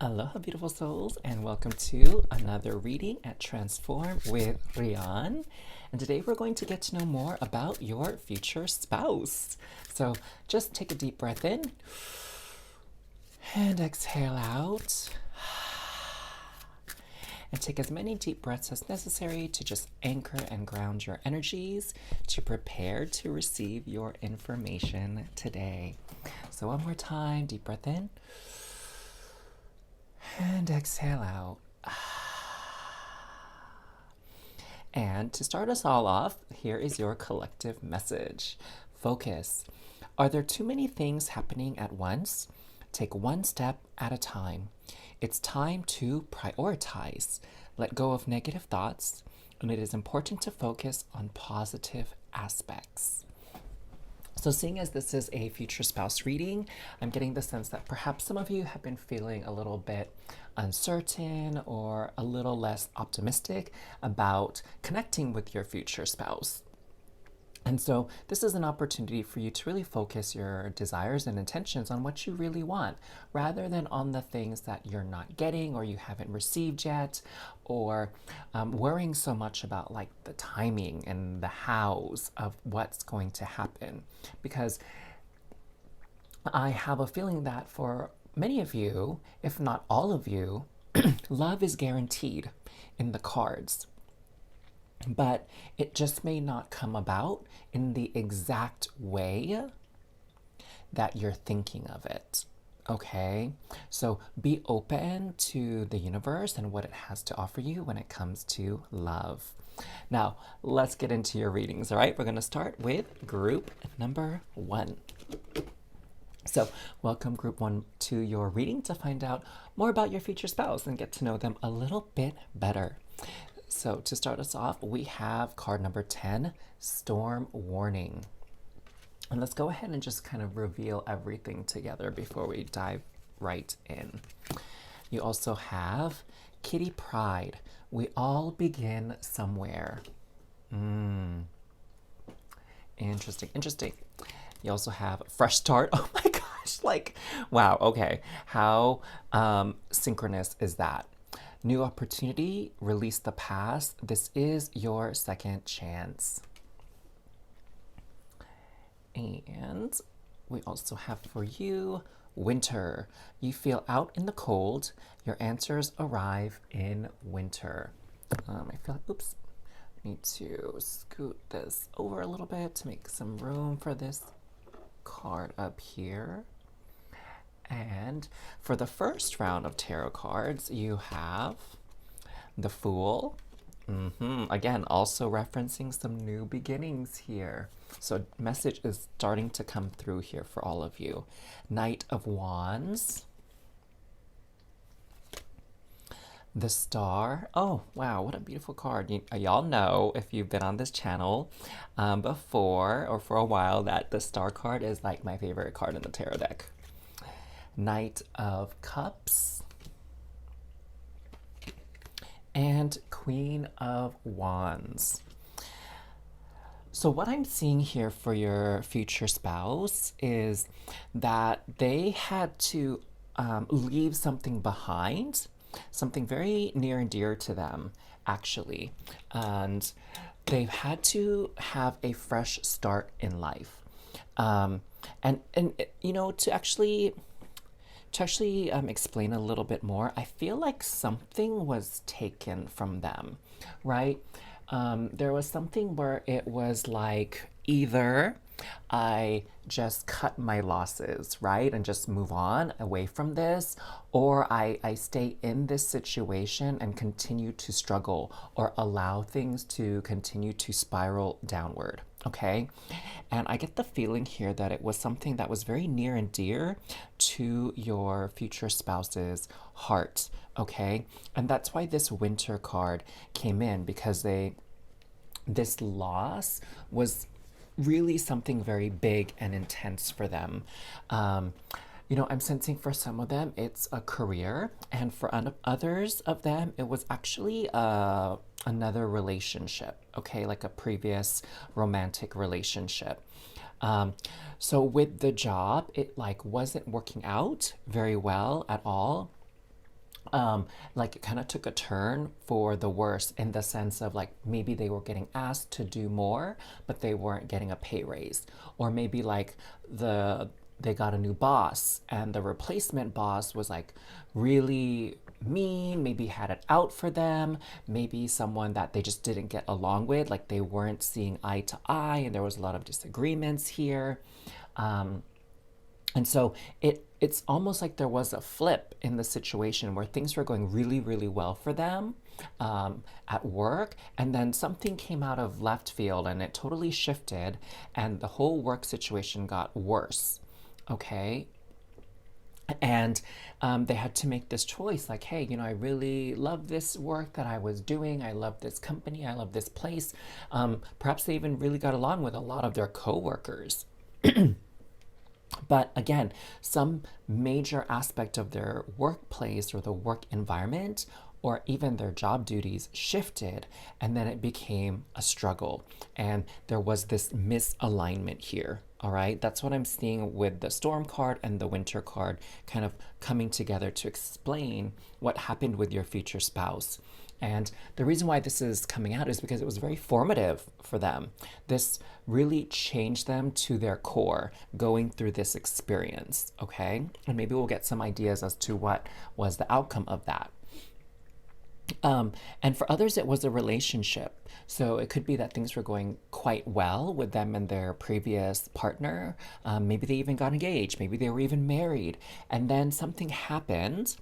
Aloha, beautiful souls, and welcome to another reading at Transform with Rian. And today we're going to get to know more about your future spouse. So just take a deep breath in and exhale out. And take as many deep breaths as necessary to just anchor and ground your energies to prepare to receive your information today. So one more time, deep breath in. And exhale out. And to start us all off, here is your collective message. Focus. Are there too many things happening at once? Take one step at a time. It's time to prioritize. Let go of negative thoughts, and it is important to focus on positive aspects. So seeing as this is a future spouse reading, I'm getting the sense that perhaps some of you have been feeling a little bit uncertain or a little less optimistic about connecting with your future spouse. And so this is an opportunity for you to really focus your desires and intentions on what you really want, rather than on the things that you're not getting or you haven't received yet, or worrying so much about like the timing and the hows of what's going to happen. Because I have a feeling that for many of you, if not all of you, love is guaranteed in the cards. But it just may not come about in the exact way that you're thinking of it. Okay? So be open to the universe and what it has to offer you when it comes to love. Now, let's get into your readings, all right? We're going to start with group number 1. So, welcome group 1 to your reading to find out more about your future spouse and get to know them a little bit better. So to start us off, we have card number 10, Storm Warning. And let's go ahead and just kind of reveal everything together before we dive right in. You also have Kitty Pride. We all begin somewhere. Interesting. You also have Fresh Start. Oh my gosh, like, wow, okay. How synchronous is that? New opportunity, release the past. This is your second chance. And we also have for you winter. You feel out in the cold. Your answers arrive in winter. I feel like, oops, I need to scoot this over a little bit to make some room for this card up here. And for the first round of tarot cards, you have the Fool. Again, also referencing some new beginnings here. So message is starting to come through here for all of you. Knight of Wands. The Star. Oh, wow, what a beautiful card. Y'all know, if you've been on this channel before or for a while, that the Star card is like my favorite card in the tarot deck. Knight of Cups, and Queen of Wands. So what I'm seeing here for your future spouse is that they had to leave something behind, something very near and dear to them, actually. And they've had to have a fresh start in life. And you know, to actually explain a little bit more, I feel like something was taken from them, right? There was something where it was like, either I just cut my losses, right? And just move on away from this, or I stay in this situation and continue to struggle or allow things to continue to spiral downward. Okay. And I get the feeling here that it was something that was very near and dear to your future spouse's heart. Okay. And that's why this winter card came in, because this loss was really something very big and intense for them. You know, I'm sensing for some of them it's a career, and for others of them it was actually another relationship, okay, like a previous romantic relationship. So with the job, it like wasn't working out very well at all. like it kind of took a turn for the worse in the sense of like maybe they were getting asked to do more, but they weren't getting a pay raise, or maybe like they got a new boss and the replacement boss was like really mean, maybe had it out for them, maybe someone that they just didn't get along with, like they weren't seeing eye to eye, and there was a lot of disagreements here. Um, and so it's almost like there was a flip in the situation where things were going really, really well for them at work, and then something came out of left field and it totally shifted, and the whole work situation got worse. Okay, and they had to make this choice like, hey, I really love this work that I was doing. I love this company. I love this place. Perhaps they even really got along with a lot of their coworkers. But again, some major aspect of their workplace or the work environment or even their job duties shifted, and then it became a struggle. And there was this misalignment here. All right, that's what I'm seeing with the storm card and the winter card kind of coming together to explain what happened with your future spouse. And the reason why this is coming out is because it was very formative for them. This really changed them to their core going through this experience, okay? And maybe we'll get some ideas as to what was the outcome of that. And for others, it was a relationship. So it could be that things were going quite well with them and their previous partner. Maybe they even got engaged. Maybe they were even married. And then something happened,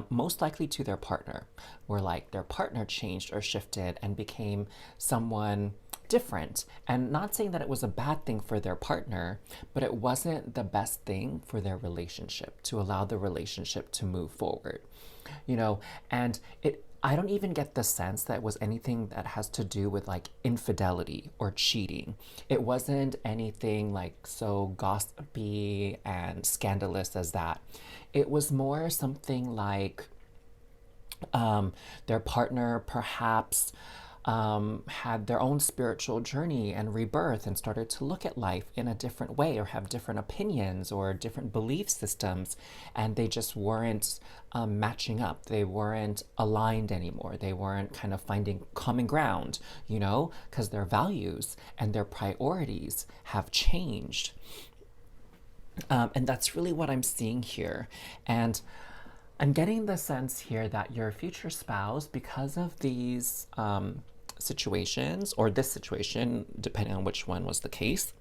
most likely to their partner, where like their partner changed or shifted and became someone different. And not saying that it was a bad thing for their partner, but it wasn't the best thing for their relationship to allow the relationship to move forward. You know, and I don't even get the sense that it was anything that has to do with like infidelity or cheating. It wasn't anything like so gossipy and scandalous as that. It was more something like their partner perhaps had their own spiritual journey and rebirth and started to look at life in a different way or have different opinions or different belief systems, and they just weren't matching up. They weren't aligned anymore. They weren't kind of finding common ground, because their values and their priorities have changed. And that's really what I'm seeing here. And I'm getting the sense here that your future spouse, because of these situations, or this situation, depending on which one was the case,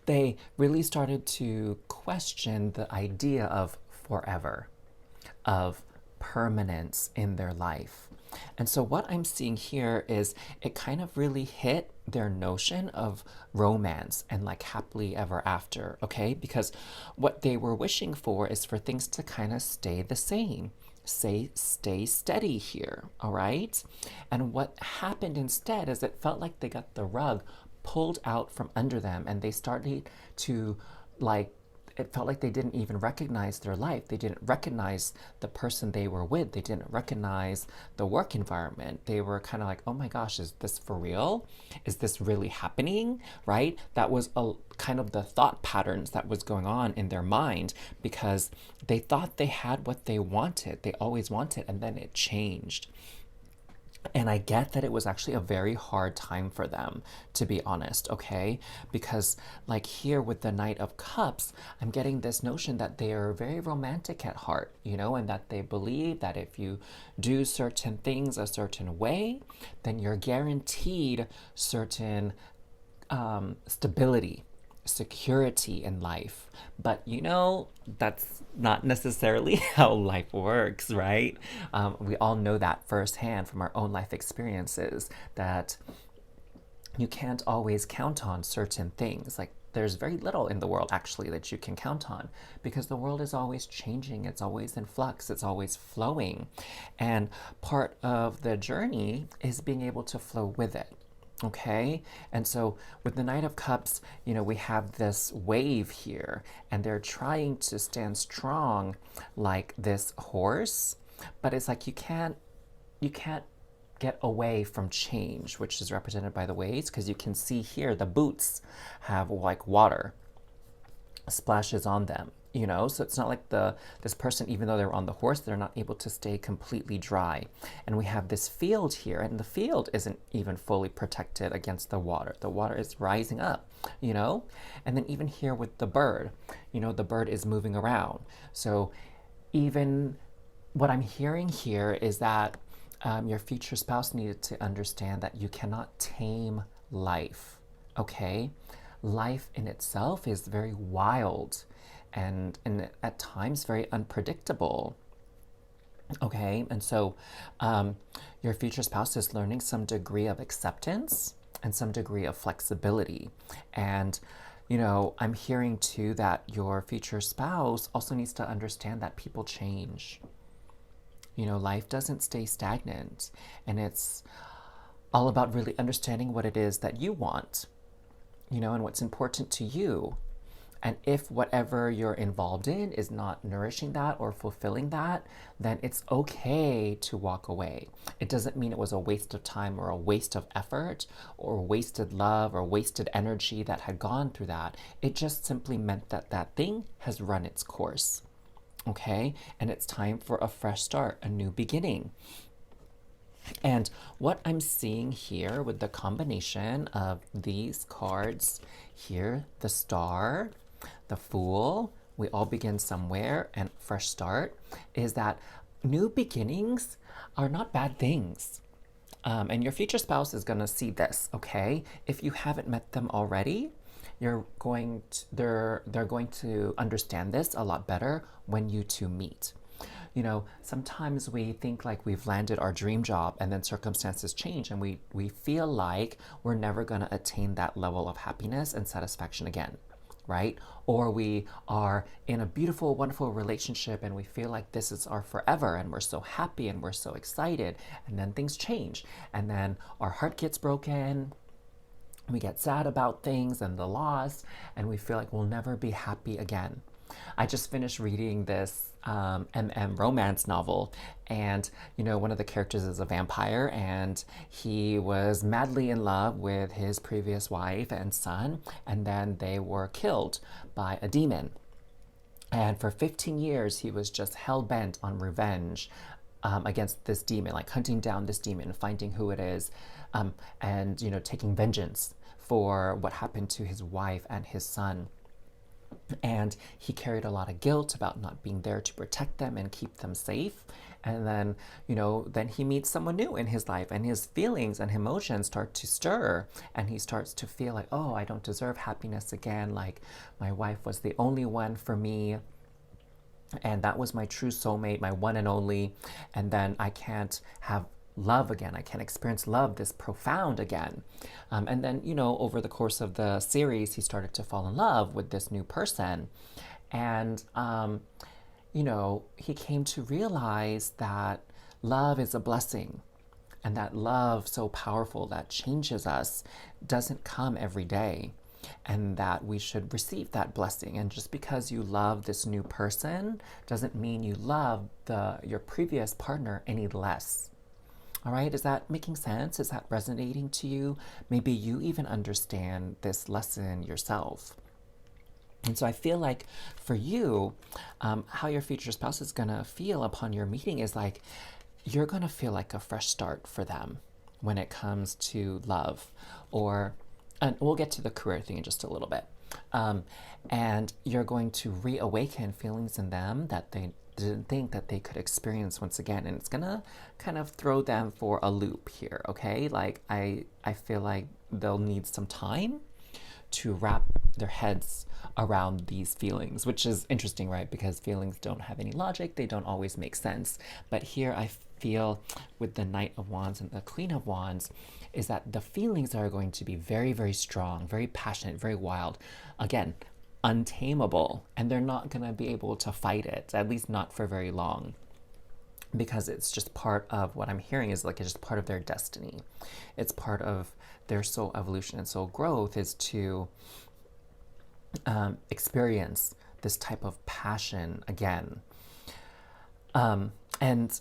they really started to question the idea of forever, of permanence in their life. And so what I'm seeing here is it kind of really hit their notion of romance and like happily ever after, okay? Because what they were wishing for is for things to kind of stay the same. Stay steady here, all right? And what happened instead is it felt like they got the rug pulled out from under them, and they started to like it felt like they didn't even recognize their life. They didn't recognize the person they were with. They didn't recognize the work environment. They were kind of like, oh my gosh, is this for real? Is this really happening? Right? That was a kind of the thought patterns that was going on in their mind, because they thought they had what they wanted. They always wanted, and then it changed. And I get that it was actually a very hard time for them, to be honest, okay? Because, like here with the Knight of Cups, I'm getting this notion that they are very romantic at heart, and that they believe that if you do certain things a certain way, then you're guaranteed certain stability, security in life. But that's not necessarily how life works, right? We all know that firsthand from our own life experiences, that you can't always count on certain things. Like there's very little in the world actually that you can count on, because the world is always changing, it's always in flux, it's always flowing. And part of the journey is being able to flow with it. Okay, and so with the Knight of Cups, we have this wave here, and they're trying to stand strong like this horse, but it's like you can't get away from change, which is represented by the waves, because you can see here the boots have like water splashes on them. So it's not like this person, even though they're on the horse, they're not able to stay completely dry. And we have this field here, and the field isn't even fully protected against the water. The water is rising up, and then even here with the bird, the bird is moving around. So even what I'm hearing here is that your future spouse needed to understand that you cannot tame life, okay? Life in itself is very wild and at times very unpredictable. Okay, and so your future spouse is learning some degree of acceptance and some degree of flexibility. And, I'm hearing too that your future spouse also needs to understand that people change. Life doesn't stay stagnant, and it's all about really understanding what it is that you want, and what's important to you. And if whatever you're involved in is not nourishing that or fulfilling that, then it's okay to walk away. It doesn't mean it was a waste of time or a waste of effort or wasted love or wasted energy that had gone through that. It just simply meant that that thing has run its course. Okay? And it's time for a fresh start, a new beginning. And what I'm seeing here with the combination of these cards here, the Star, the Fool, we all begin somewhere, and fresh start, is that new beginnings are not bad things. And your future spouse is going to see this, okay? If you haven't met them already, they're going to understand this a lot better when you two meet. Sometimes we think like we've landed our dream job and then circumstances change and we feel like we're never going to attain that level of happiness and satisfaction again, right? Or we are in a beautiful, wonderful relationship and we feel like this is our forever and we're so happy and we're so excited, and then things change and then our heart gets broken. We get sad about things and the loss, and we feel like we'll never be happy again. I just finished reading this romance novel, and one of the characters is a vampire, and he was madly in love with his previous wife and son, and then they were killed by a demon. And for 15 years, he was just hell bent on revenge against this demon, like hunting down this demon, finding who it is, and taking vengeance for what happened to his wife and his son. And he carried a lot of guilt about not being there to protect them and keep them safe. And then, then he meets someone new in his life, and his feelings and emotions start to stir, and he starts to feel like, oh, I don't deserve happiness again. Like, my wife was the only one for me, and that was my true soulmate, my one and only. And then I can't have love again. I can't experience love this profound again. And then, over the course of the series, he started to fall in love with this new person. And, he came to realize that love is a blessing, and that love so powerful that changes us doesn't come every day, and that we should receive that blessing. And just because you love this new person doesn't mean you love your previous partner any less. All right, is that making sense? Is that resonating to you? Maybe you even understand this lesson yourself. And so I feel like for you, how your future spouse is going to feel upon your meeting is like you're going to feel like a fresh start for them when it comes to love. And we'll get to the career thing in just a little bit. And you're going to reawaken feelings in them that they didn't think that they could experience once again, and it's gonna kind of throw them for a loop here, okay? Like I feel like they'll need some time to wrap their heads around these feelings, which is interesting, right? Because feelings don't have any logic, they don't always make sense. But here I feel with the Knight of Wands and the Queen of Wands is that the feelings are going to be very, very strong, very passionate, very wild. Again, untamable, and they're not going to be able to fight it, at least not for very long, because it's just part of what I'm hearing is like it's just part of their destiny. It's part of their soul evolution and soul growth is to experience this type of passion again. And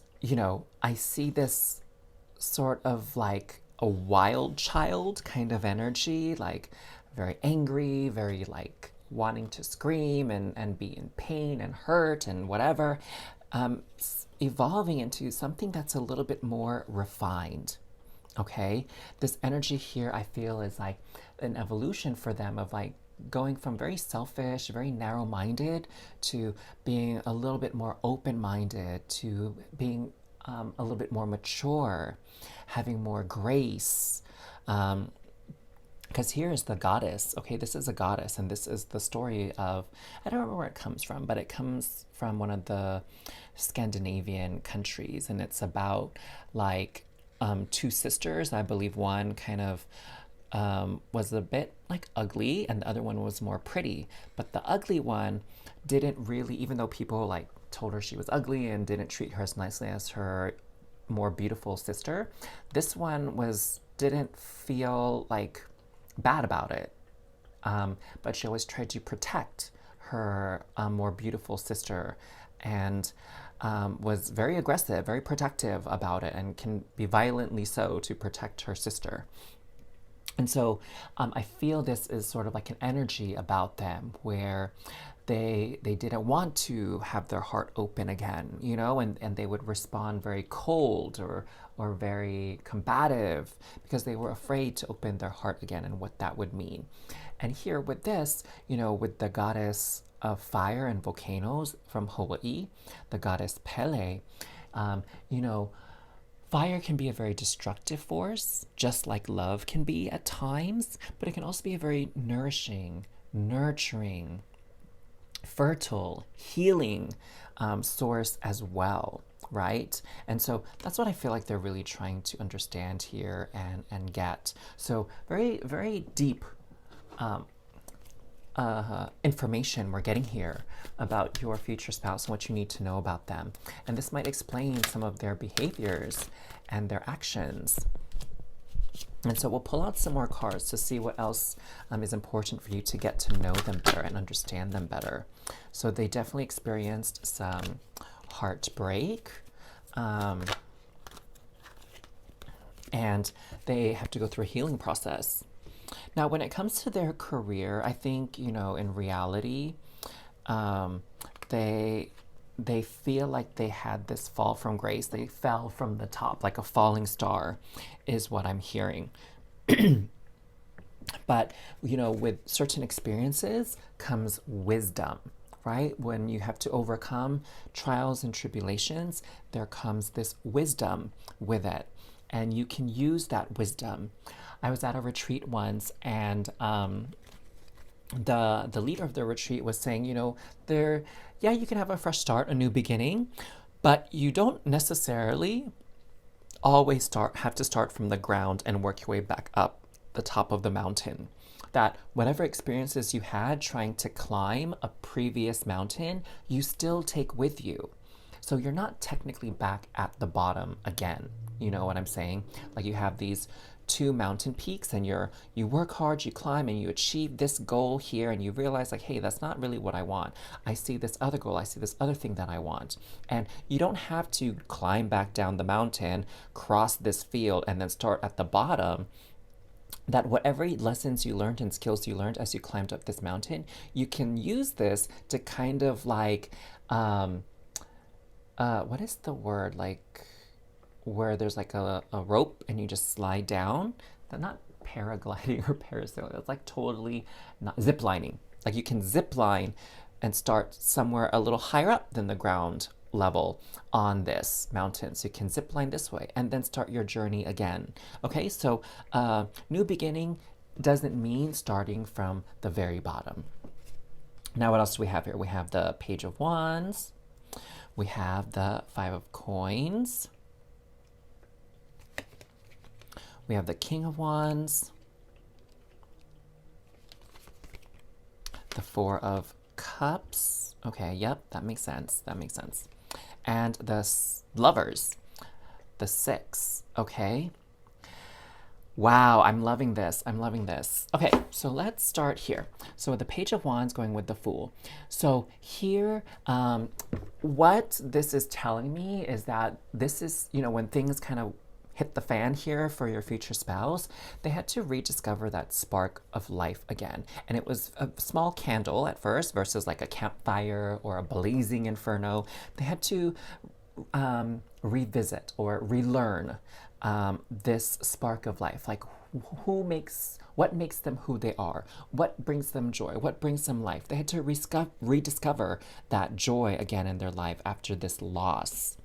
I see this sort of like a wild child kind of energy, like very angry, very like wanting to scream and be in pain and hurt and whatever, evolving into something that's a little bit more refined. Okay, this energy here I feel is like an evolution for them of like going from very selfish, very narrow minded to being a little bit more open minded, to being a little bit more mature, having more grace. Because here is the goddess. Okay, this is a goddess, and this is the story of, I don't remember where it comes from, but it comes from one of the Scandinavian countries, and it's about like two sisters. I believe one kind of was a bit like ugly, and the other one was more pretty. But the ugly one didn't really, even though people like told her she was ugly and didn't treat her as nicely as her more beautiful sister, this one didn't feel like bad about it. But she always tried to protect her more beautiful sister, and was very aggressive, very protective about it, and can be violently so to protect her sister. And so I feel this is sort of like an energy about them where they didn't want to have their heart open again, you know, and they would respond very cold or very combative because they were afraid to open their heart again and what that would mean. And here with this, you know, with the goddess of fire and volcanoes from Hawaii, the goddess Pele, you know, fire can be a very destructive force, just like love can be at times, but it can also be a very nourishing, nurturing, fertile, healing source as well, right? And so that's what I feel like they're really trying to understand here and get. So very, very deep information we're getting here about your future spouse and what you need to know about them. And this might explain some of their behaviors and their actions. And so we'll pull out some more cards to see what else is important for you to get to know them better and understand them better. So they definitely experienced some heartbreak, and they have to go through a healing process. Now, when it comes to their career, I think, you know, in reality, they feel like they had this fall from grace. They fell from the top, like a falling star, is what I'm hearing. But, you know, with certain experiences comes wisdom, right? When you have to overcome trials and tribulations, there comes this wisdom with it. And you can use that wisdom. I was at a retreat once, and the leader of the retreat was saying, you know, yeah, you can have a fresh start, a new beginning, but you don't necessarily always have to start from the ground and work your way back up the top of the mountain. That whatever experiences you had trying to climb a previous mountain, you still take with you. So you're not technically back at the bottom again. You know what I'm saying? Like you have these two mountain peaks, and you work hard, you climb, and you achieve this goal here, and you realize like, hey, that's not really what I want. I see this other goal, I see this other thing that I want. And you don't have to climb back down the mountain, cross this field, and then start at the bottom. That whatever lessons you learned and skills you learned as you climbed up this mountain, you can use this to kind of like what is the word, like where there's like a rope and you just slide down. They're not paragliding or parasailing. It's like totally not zip lining. Like you can zip line and start somewhere a little higher up than the ground level on this mountain. So you can zip line this way and then start your journey again. Okay, so new beginning doesn't mean starting from the very bottom. Now, what else do we have here? We have the Page of Wands. We have the Five of Coins. We have the King of Wands. The Four of Cups. Okay, yep, that makes sense. That makes sense. And the Lovers. The Six. Okay. Wow, I'm loving this. I'm loving this. Okay, so let's start here. So the Page of Wands going with the Fool. So here, what this is telling me is that this is, you know, when things kind of hit the fan here for your future spouse, they had to rediscover that spark of life again. And it was a small candle at first versus like a campfire or a blazing inferno. They had to revisit or relearn this spark of life. Like, what makes them who they are? What brings them joy? What brings them life? They had to rediscover that joy again in their life after this loss.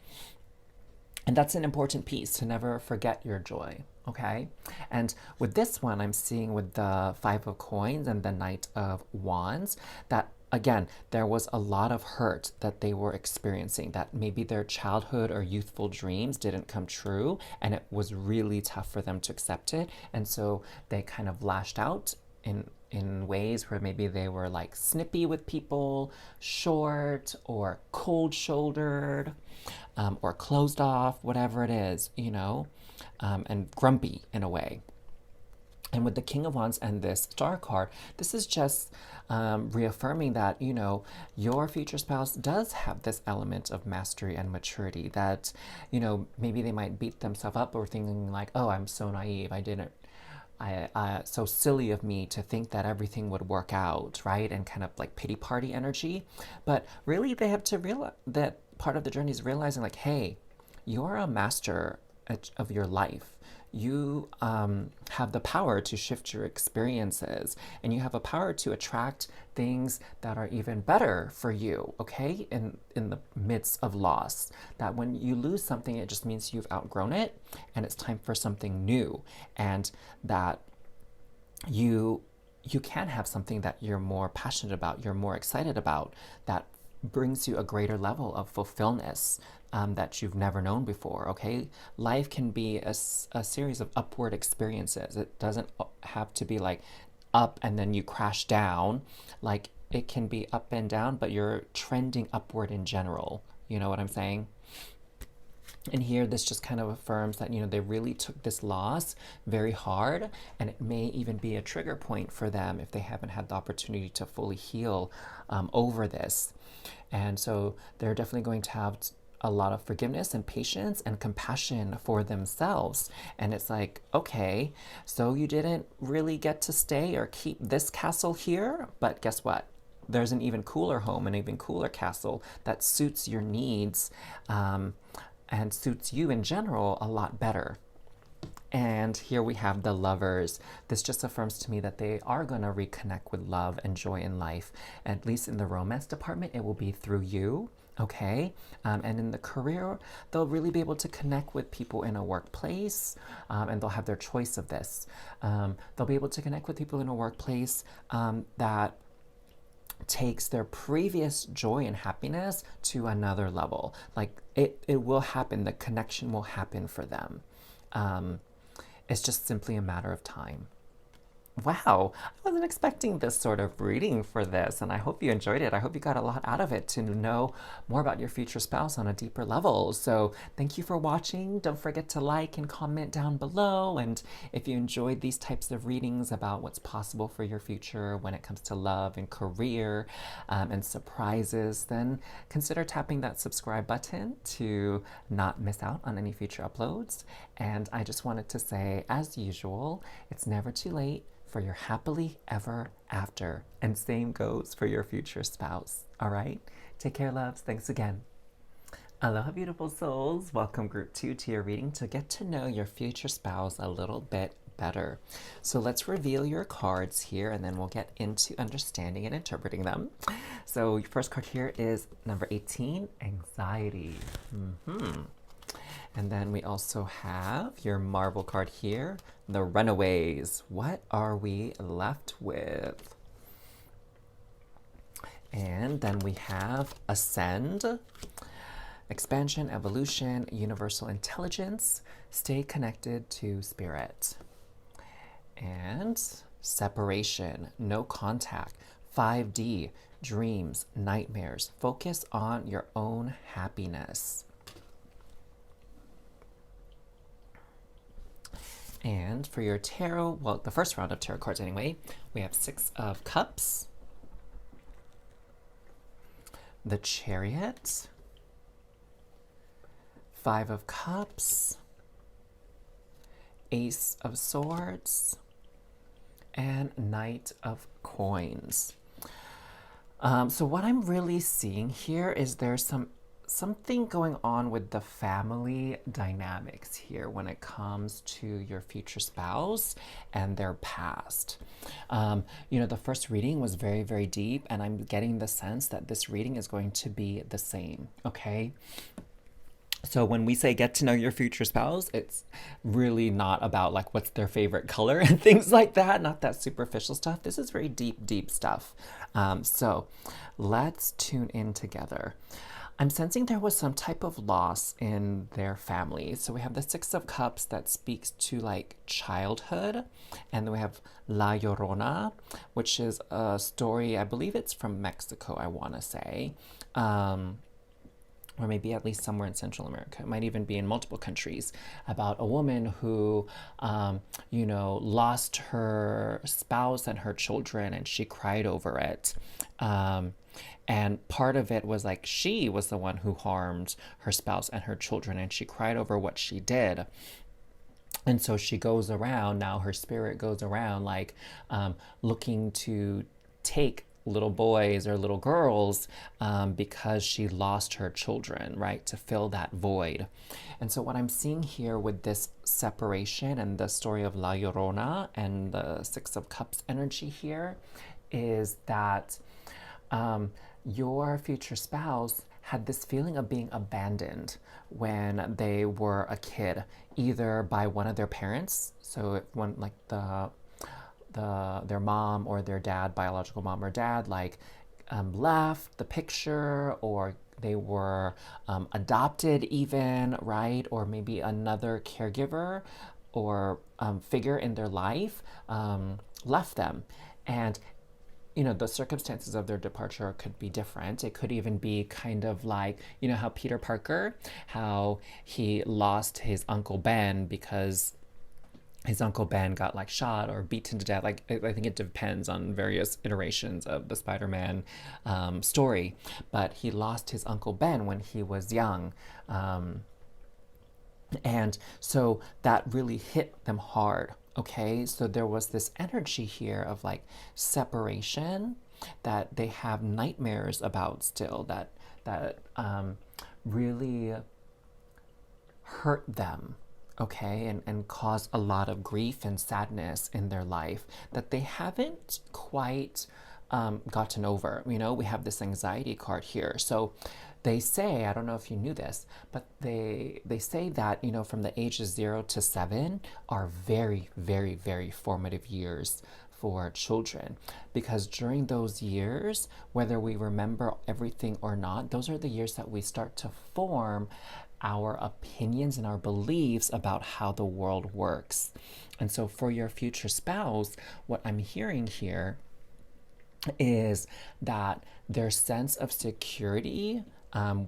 And that's an important piece, to never forget your joy, okay? And with this one, I'm seeing with the Five of Coins and the Knight of Wands that, again, there was a lot of hurt that they were experiencing, that maybe their childhood or youthful dreams didn't come true, and it was really tough for them to accept it. And so they kind of lashed out in ways where maybe they were like snippy with people, short or cold-shouldered, or closed off, whatever it is, and grumpy in a way. And with the King of Wands and this Star card, this is just reaffirming that, your future spouse does have this element of mastery and maturity that, maybe they might beat themselves up or thinking like, oh, I'm so naive. So silly of me to think that everything would work out, right? And kind of like pity party energy. But really, they have to realize that part of the journey is realizing like, hey, you're a master of your life. You have the power to shift your experiences, and you have a power to attract things that are even better for you, okay? In the midst of loss. That when you lose something, it just means you've outgrown it, and it's time for something new. And that you can have something that you're more passionate about, you're more excited about, that brings you a greater level of fulfillment that you've never known before, okay? Life can be a series of upward experiences. It doesn't have to be like up and then you crash down. Like, it can be up and down, but you're trending upward in general. You know what I'm saying? And here, this just kind of affirms that, they really took this loss very hard, and it may even be a trigger point for them if they haven't had the opportunity to fully heal over this. And so they're definitely going to have a lot of forgiveness and patience and compassion for themselves. And it's like, okay, so you didn't really get to stay or keep this castle here, but guess what? There's an even cooler home, an even cooler castle that suits your needs and suits you in general a lot better. And here we have the Lovers. This just affirms to me that they are going to reconnect with love and joy in life. At least in the romance department, it will be through you, okay? And in the career, they'll really be able to connect with people in a workplace, and they'll have their choice of this. They'll be able to connect with people in a workplace that takes their previous joy and happiness to another level. Like, it will happen. The connection will happen for them. It's just simply a matter of time. Wow, I wasn't expecting this sort of reading for this, and I hope you enjoyed it. I hope you got a lot out of it to know more about your future spouse on a deeper level. So thank you for watching. Don't forget to like and comment down below. And if you enjoyed these types of readings about what's possible for your future when it comes to love and career and surprises, then consider tapping that subscribe button to not miss out on any future uploads. And I just wanted to say, as usual, it's never too late for your happily ever after. And same goes for your future spouse. All right? Take care, loves. Thanks again. Aloha, beautiful souls. Welcome, Group 2, to your reading to get to know your future spouse a little bit better. So let's reveal your cards here, and then we'll get into understanding and interpreting them. So your first card here is number 18, Anxiety. And then we also have your Marvel card here, the Runaways. What are we left with? And then we have Ascend, Expansion, Evolution, Universal Intelligence, Stay Connected to Spirit. And Separation, No Contact, 5D, Dreams, Nightmares. Focus on your own happiness. And for your tarot, well, the first round of tarot cards anyway, we have 6 of Cups, the Chariot, 5 of Cups, Ace of Swords, and Knight of Coins. So what I'm really seeing here is there's something going on with the family dynamics here when it comes to your future spouse and their past. The first reading was very, very deep, and I'm getting the sense that this reading is going to be the same, okay? So when we say get to know your future spouse, it's really not about like what's their favorite color and things like that, not that superficial stuff. This is very deep, deep stuff. So let's tune in together. I'm sensing there was some type of loss in their family. So we have the Six of Cups that speaks to like childhood. And then we have La Llorona, which is a story, I believe it's from Mexico, I want to say. Or maybe at least somewhere in Central America. It might even be in multiple countries, about a woman who, lost her spouse and her children, and she cried over it. And part of it was like she was the one who harmed her spouse and her children, and she cried over what she did. And so she goes around, now her spirit goes around like looking to take little boys or little girls because she lost her children, right, to fill that void. And so what I'm seeing here with this separation and the story of La Llorona and the Six of Cups energy here is that your future spouse had this feeling of being abandoned when they were a kid, either by one of their parents, so if one like their mom or their dad, biological mom or dad, like left the picture, or they were adopted even, right? Or maybe another caregiver or figure in their life left them. And the circumstances of their departure could be different. It could even be kind of like, how Peter Parker, how he lost his Uncle Ben because his Uncle Ben got like shot or beaten to death. Like, I think it depends on various iterations of the Spider-Man story. But he lost his Uncle Ben when he was young. And so that really hit them hard. Okay, so there was this energy here of like separation that they have nightmares about still, that really hurt them, okay, and cause a lot of grief and sadness in their life that they haven't quite gotten over. We have this anxiety card here. So they say, I don't know if you knew this, but they say that, from the ages 0 to 7 are very, very, very formative years for children, because during those years, whether we remember everything or not, those are the years that we start to form our opinions and our beliefs about how the world works. And so for your future spouse, what I'm hearing here is that their sense of security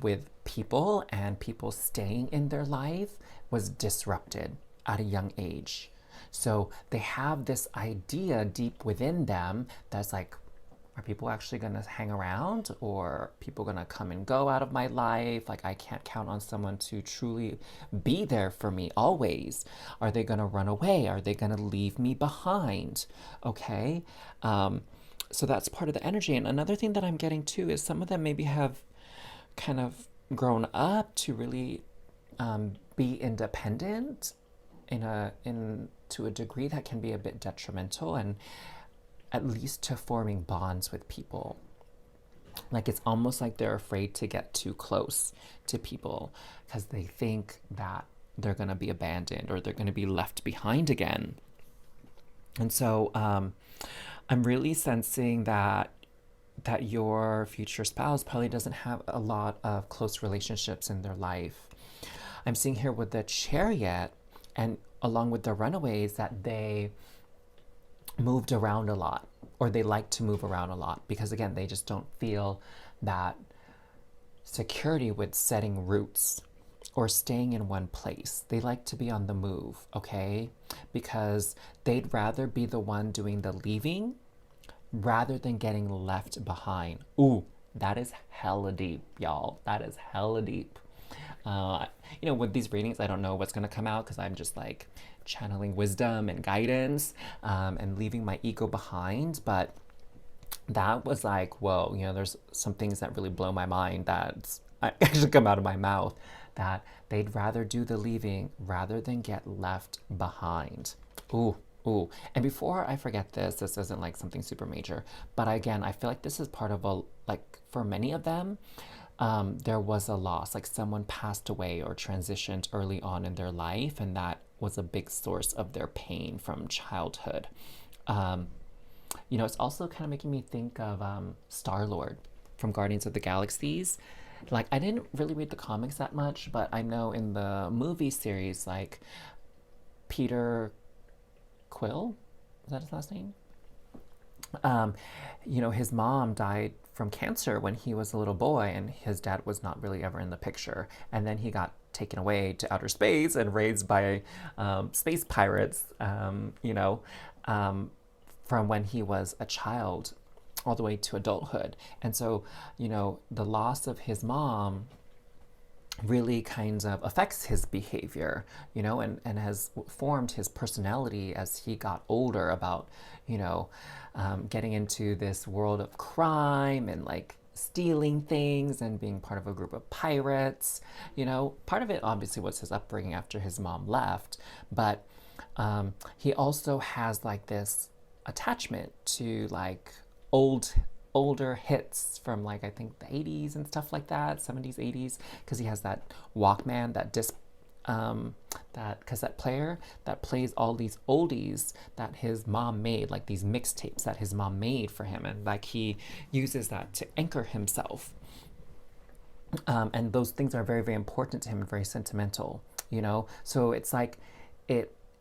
with people and people staying in their life was disrupted at a young age. So they have this idea deep within them that's like, are people actually going to hang around, or people going to come and go out of my life? Like, I can't count on someone to truly be there for me always. Are they going to run away? Are they going to leave me behind? Okay. So that's part of the energy. And another thing that I'm getting too is some of them maybe have kind of grown up to really be independent to a degree that can be a bit detrimental, and at least to forming bonds with people. Like, it's almost like they're afraid to get too close to people because they think that they're going to be abandoned or they're going to be left behind again. And so I'm really sensing that your future spouse probably doesn't have a lot of close relationships in their life. I'm seeing here with the Chariot and along with the Runaways that they moved around a lot, or they like to move around a lot, because again, they just don't feel that security with setting roots or staying in one place. They like to be on the move, okay? Because they'd rather be the one doing the leaving rather than getting left behind. Ooh, that is hella deep, y'all. That is hella deep. Uh, with these readings, I don't know what's going to come out because I'm just like channeling wisdom and guidance and leaving my ego behind. But that was like, whoa, there's some things that really blow my mind that actually come out of my mouth, that they'd rather do the leaving rather than get left behind. Ooh, ooh. And before I forget this isn't like something super major, but again, I feel like this is part of like for many of them, there was a loss, like someone passed away or transitioned early on in their life, and that was a big source of their pain from childhood. Um, it's also kind of making me think of Star-Lord from Guardians of the Galaxies. Like, I didn't really read the comics that much, but I know in the movie series, like, Peter Quill, is that his last name? Um, his mom died from cancer when he was a little boy, and his dad was not really ever in the picture. And then he got taken away to outer space and raised by space pirates, um, from when he was a child all the way to adulthood. And so, the loss of his mom really kind of affects his behavior, and has formed his personality as he got older about, getting into this world of crime and like stealing things and being part of a group of pirates. Part of it obviously was his upbringing after his mom left, but he also has like this attachment to like old older hits from like I think the 80s and stuff like that, 70s, 80s, because he has that Walkman, that cassette player that plays all these oldies that his mom made, like these mixtapes that his mom made for him, and like he uses that to anchor himself. And those things are very, very important to him and very sentimental, So it's like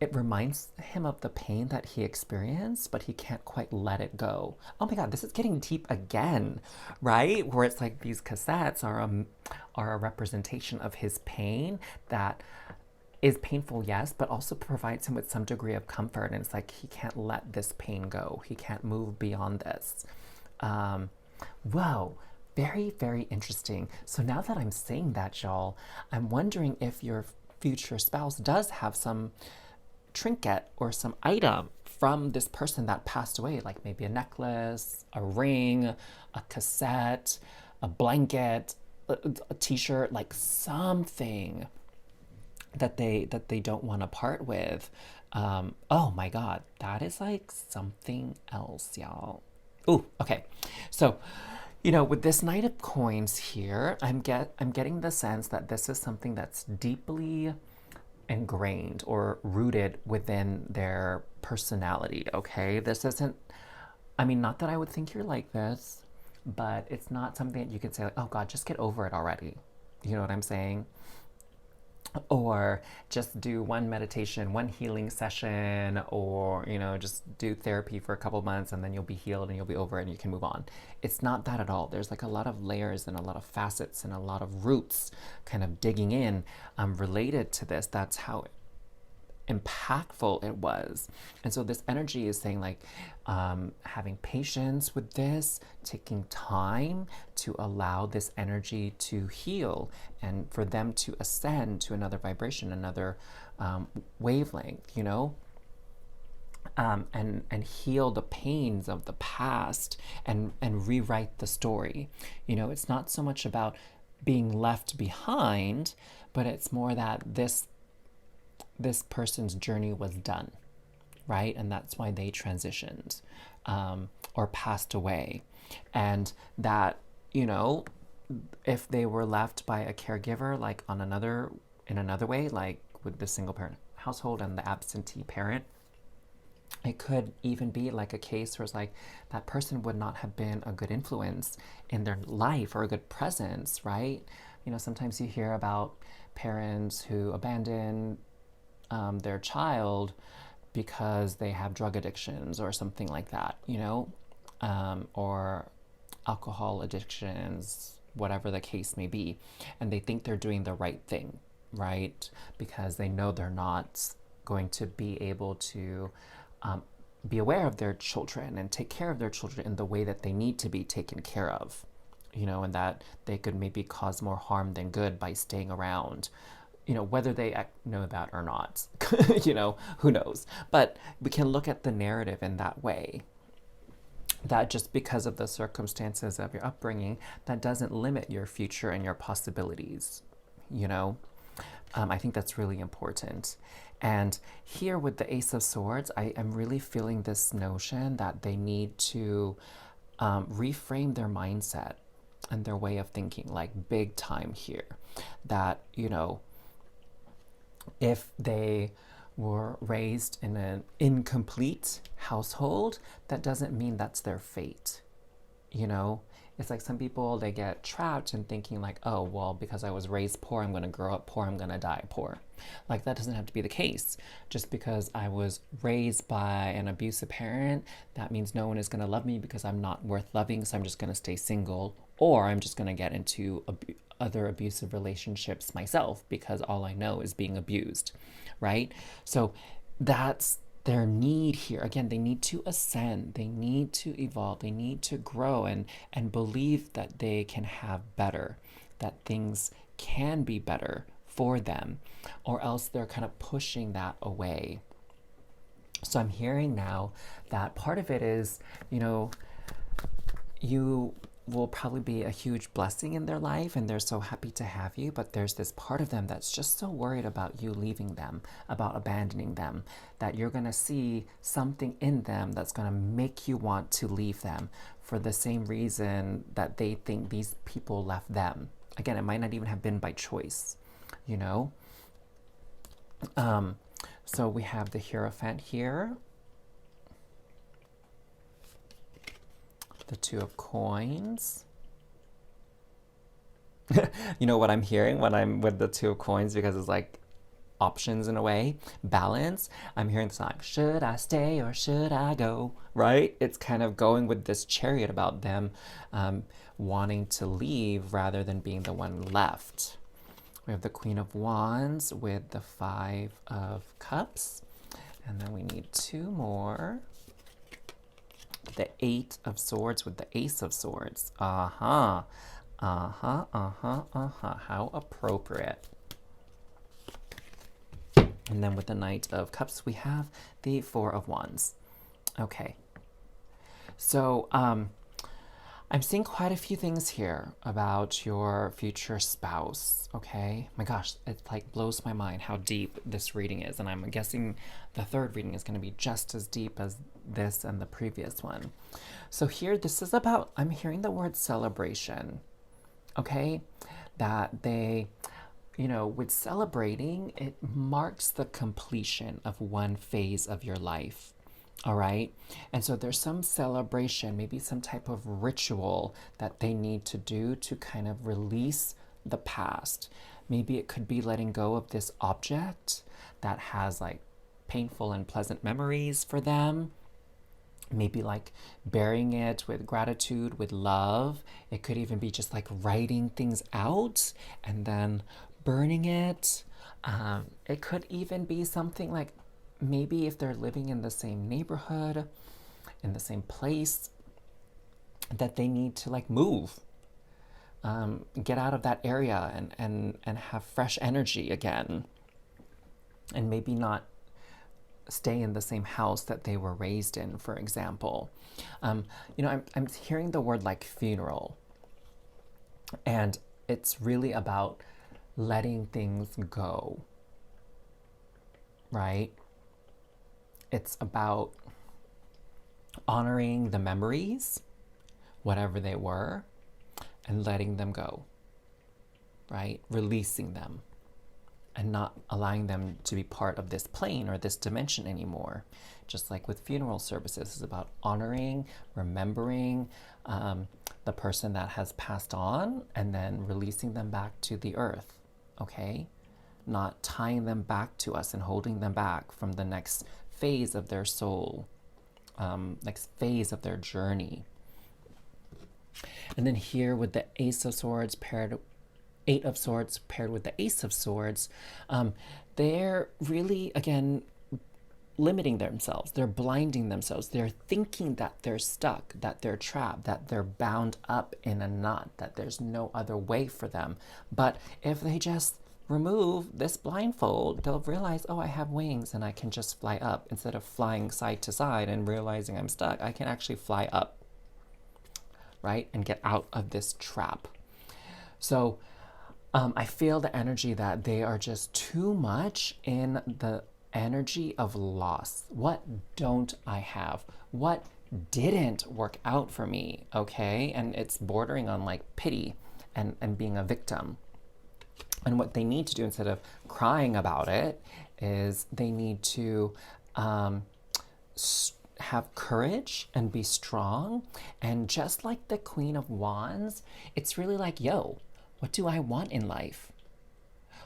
it reminds him of the pain that he experienced, but he can't quite let it go. Oh my God, this is getting deep again, right? Where it's like these cassettes are a representation of his pain that is painful, yes, but also provides him with some degree of comfort. And it's like he can't let this pain go. He can't move beyond this. Um, Whoa, very, very interesting. So now that I'm saying that, y'all, I'm wondering if your future spouse does have some trinket or some item from this person that passed away, like maybe a necklace, a ring, a cassette, a blanket, a t-shirt, like something that they don't want to part with. Oh my God, that is like something else, y'all. Ooh, okay. So, with this Knight of Coins here, I'm getting the sense that this is something that's deeply ingrained or rooted within their personality, okay? This isn't, I mean, not that I would think you're like this, but it's not something that you could say, like, oh God, just get over it already. You know what I'm saying? Or just do one meditation, one healing session, or just do therapy for a couple months and then you'll be healed and you'll be over it and you can move on. It's not that at all. There's like a lot of layers and a lot of facets and a lot of roots kind of digging in related to this. That's how impactful it was. And so this energy is saying like having patience with this, taking time to allow this energy to heal and for them to ascend to another vibration, another wavelength, and heal the pains of the past and rewrite the story. It's not so much about being left behind, but it's more that this person's journey was done, right? And that's why they transitioned or passed away. And that, if they were left by a caregiver, like in another way, like with the single parent household and the absentee parent, it could even be like a case where it's like that person would not have been a good influence in their life or a good presence, right? Sometimes you hear about parents who abandon their child because they have drug addictions or something like that, or alcohol addictions, whatever the case may be. And they think they're doing the right thing, right? Because they know they're not going to be able to be aware of their children and take care of their children in the way that they need to be taken care of. and that they could maybe cause more harm than good by staying around. Whether they know that or not, who knows? But we can look at the narrative in that way, that just because of the circumstances of your upbringing, that doesn't limit your future and your possibilities, you know? I think that's really important. And here with the Ace of Swords, I am really feeling this notion that they need to reframe their mindset and their way of thinking, like big time here. That, if they were raised in an incomplete household, that doesn't mean that's their fate. It's like some people, they get trapped in thinking like, oh, well, because I was raised poor, I'm going to grow up poor, I'm going to die poor. Like, that doesn't have to be the case. Just because I was raised by an abusive parent, that means no one is going to love me because I'm not worth loving, so I'm just going to stay single, or I'm just going to get into other abusive relationships myself because all I know is being abused, right? So that's their need here. Again, they need to ascend, they need to evolve, they need to grow and believe that they can have better, that things can be better for them, or else they're kind of pushing that away. So I'm hearing now that part of it is, you will probably be a huge blessing in their life and they're so happy to have you, but there's this part of them that's just so worried about you leaving them, about abandoning them, that you're going to see something in them that's going to make you want to leave them for the same reason that they think these people left them. Again, it might not even have been by choice, So we have the Hierophant here, the Two of Coins. You know what I'm hearing when I'm with the Two of Coins, because it's like options in a way, balance. I'm hearing the song, should I stay or should I go, right? It's kind of going with this Chariot about them wanting to leave rather than being the one left. We have the Queen of Wands with the Five of Cups. And then we need two more. The Eight of Swords with the Ace of Swords. How appropriate. And then with the Knight of Cups, we have the Four of Wands. Okay. So, I'm seeing quite a few things here about your future spouse, okay? My gosh, it like blows my mind how deep this reading is, and I'm guessing the third reading is going to be just as deep as this and the previous one. So here, this is about, I'm hearing the word celebration, okay? That they, with celebrating, it marks the completion of one phase of your life. All right. And so there's some celebration, maybe some type of ritual that they need to do to kind of release the past. Maybe it could be letting go of this object that has like painful and pleasant memories for them. Maybe like burying it with gratitude, with love. It could even be just like writing things out and then burning it. It could even be something like, maybe if they're living in the same neighborhood, in the same place, that they need to like move, get out of that area and have fresh energy again. And maybe not stay in the same house that they were raised in, for example. I'm hearing the word like funeral. And it's really about letting things go, right? It's about honoring the memories, whatever they were, and letting them go, right? Releasing them and not allowing them to be part of this plane or this dimension anymore. Just like with funeral services, it's about honoring, remembering the person that has passed on and then releasing them back to the earth, okay? Not tying them back to us and holding them back from the next phase of their soul, next phase of their journey. And then here with the Ace of Swords Eight of Swords paired with the Ace of Swords, they're really, again, limiting themselves, they're blinding themselves, they're thinking that they're stuck, that they're trapped, that they're bound up in a knot, that there's no other way for them. But if they just remove this blindfold, they'll realize, oh, I have wings and I can just fly up. Instead of flying side to side and realizing I'm stuck, I can actually fly up, right? And get out of this trap. So I feel the energy that they are just too much in the energy of loss. What don't I have? What didn't work out for me? Okay. And it's bordering on like pity and being a victim. And what they need to do instead of crying about it is they need to have courage and be strong. And just like the Queen of Wands, it's really like, yo, what do I want in life?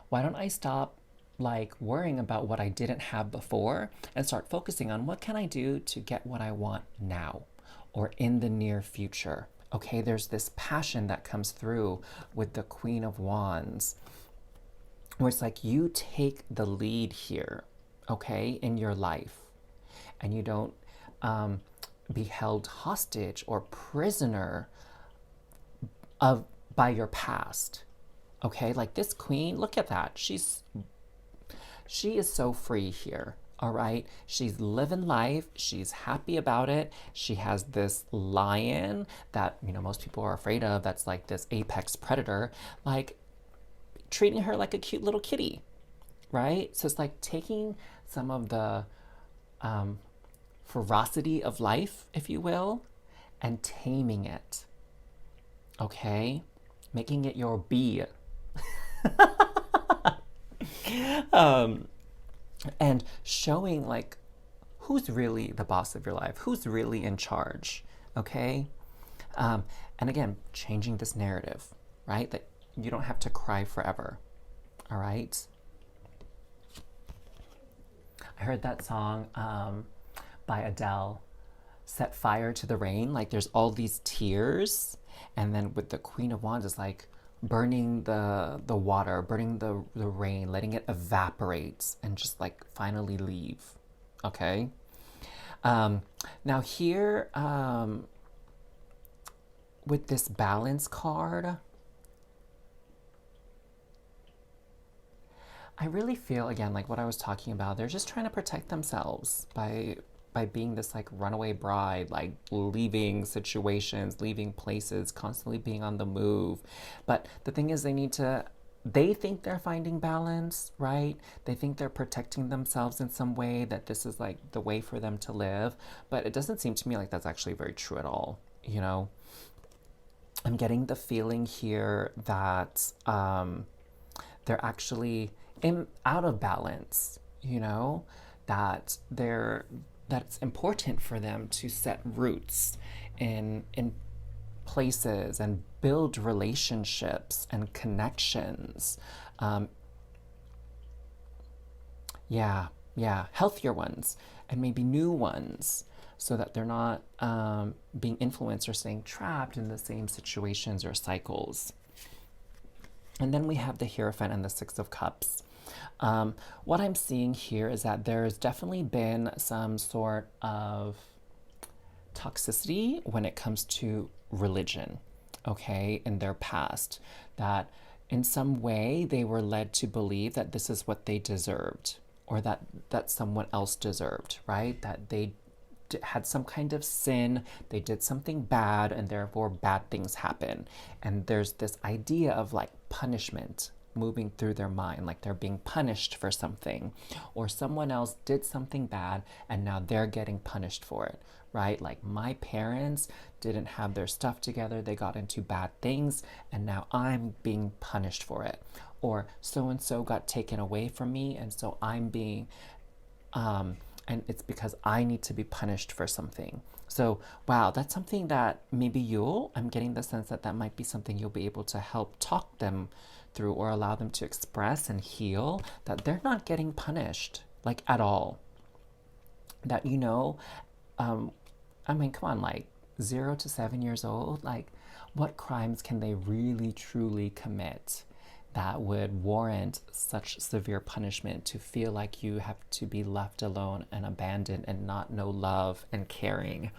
Why don't I stop like worrying about what I didn't have before and start focusing on what can I do to get what I want now or in the near future? Okay, there's this passion that comes through with the Queen of Wands where it's like you take the lead here, okay, in your life, and you don't be held hostage or prisoner of by your past. Okay, like this queen, look at that. She is so free here. All right, she's living life. She's happy about it. She has this lion that, you know, most people are afraid of. That's like this apex predator, like treating her like a cute little kitty, right? So it's like taking some of the ferocity of life, if you will, and taming it. Okay, making it your bee. And showing like who's really the boss of your life, who's really in charge, okay? And again, changing this narrative, right? That you don't have to cry forever, all right? I heard that song by Adele, Set Fire to the Rain. Like there's all these tears, and then with the Queen of Wands, it's like burning the water, burning the rain, letting it evaporate and just like finally leave. Okay. Now here, with this balance card, I really feel, again, like what I was talking about, they're just trying to protect themselves by being this like runaway bride, like leaving situations, leaving places, constantly being on the move. But the thing is, they think they're finding balance, right? They think they're protecting themselves in some way, that this is like the way for them to live. But it doesn't seem to me like that's actually very true at all, you know? I'm getting the feeling here that they're actually out of balance, you know? That it's important for them to set roots in places and build relationships and connections. Healthier ones and maybe new ones, so that they're not being influenced or staying trapped in the same situations or cycles. And then we have the Hierophant and the Six of Cups. What I'm seeing here is that there's definitely been some sort of toxicity when it comes to religion, okay, in their past, that in some way they were led to believe that this is what they deserved, or that someone else deserved, right? That they had some kind of sin, they did something bad, and therefore bad things happen. And there's this idea of like punishment moving through their mind, like they're being punished for something, or someone else did something bad and now they're getting punished for it, right? Like my parents didn't have their stuff together, they got into bad things, and now I'm being punished for it. Or so and so got taken away from me, and so I'm being and it's because I need to be punished for something. So, wow, that's something that maybe I'm getting the sense that that might be something you'll be able to help talk them through, or allow them to express and heal, that they're not getting punished, like at all. That, I mean, come on, like 0 to 7 years old, like what crimes can they really truly commit that would warrant such severe punishment to feel like you have to be left alone and abandoned and not know love and caring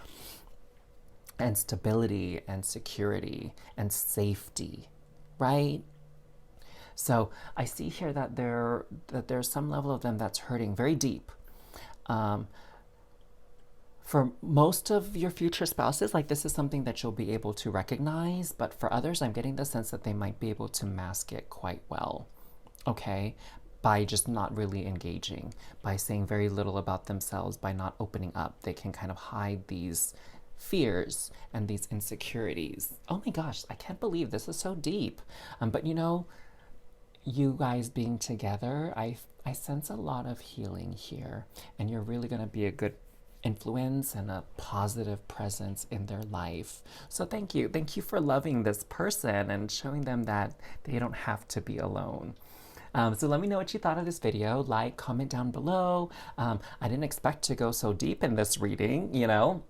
and stability and security and safety, right? So I see here that there's some level of them that's hurting very deep. For most of your future spouses, like this is something that you'll be able to recognize, but for others, I'm getting the sense that they might be able to mask it quite well, okay? By just not really engaging, by saying very little about themselves, by not opening up, they can kind of hide these fears and these insecurities. Oh my gosh, I can't believe this is so deep. But you know, you guys being together, I sense a lot of healing here, and you're really going to be a good influence and a positive presence in their life. So thank you. Thank you for loving this person and showing them that they don't have to be alone. So let me know what you thought of this video. Like, comment down below. I didn't expect to go so deep in this reading, you know.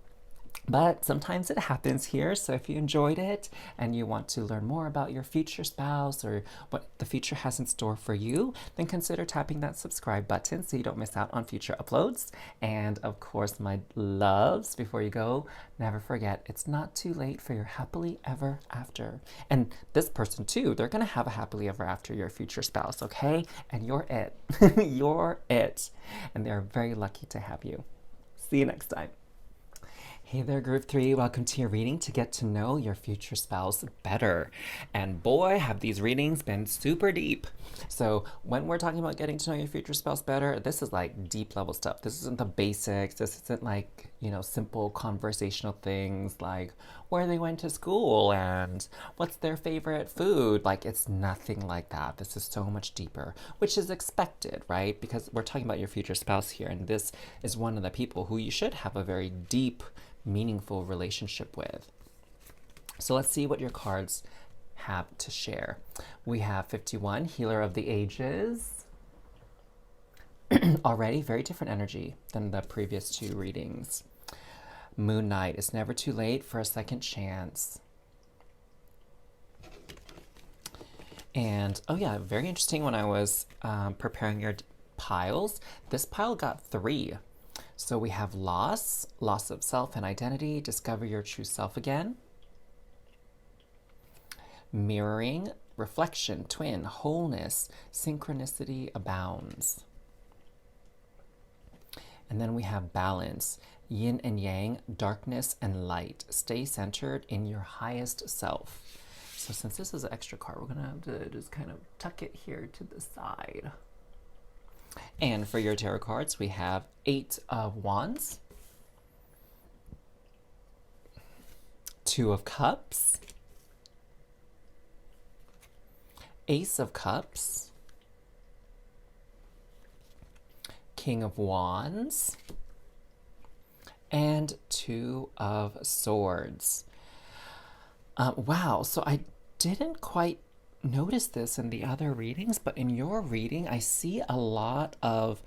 But sometimes it happens here, so if you enjoyed it and you want to learn more about your future spouse or what the future has in store for you, then consider tapping that subscribe button so you don't miss out on future uploads. And of course, my loves, before you go, never forget, it's not too late for your happily ever after. And this person too, they're gonna have a happily ever after, your future spouse, okay? And you're it. You're it. And they're very lucky to have you. See you next time. Hey there, Group 3. Welcome to your reading to get to know your future spouse better. And boy, have these readings been super deep. So when we're talking about getting to know your future spouse better, this is like deep level stuff. This isn't the basics. This isn't like, you know, simple conversational things like where they went to school and what's their favorite food. Like, it's nothing like that. This is so much deeper, which is expected, right? Because we're talking about your future spouse here, and this is one of the people who you should have a very deep, meaningful relationship with. So let's see what your cards have to share. We have 51, Healer of the Ages. Already very different energy than the previous two readings. Moon Knight, it's never too late for a second chance. And oh yeah, very interesting. When I was preparing your piles, this pile got 3. So we have loss of self and identity, discover your true self again. Mirroring, reflection, twin, wholeness, synchronicity abounds. And then we have balance, yin and yang, darkness and light. Stay centered in your highest self. So since this is an extra card, we're gonna have to just kind of tuck it here to the side. And for your tarot cards, we have 8 of Wands, 2 of Cups, Ace of Cups, King of Wands, and 2 of Swords. Wow, so I didn't quite notice this in the other readings, but in your reading, I see a lot of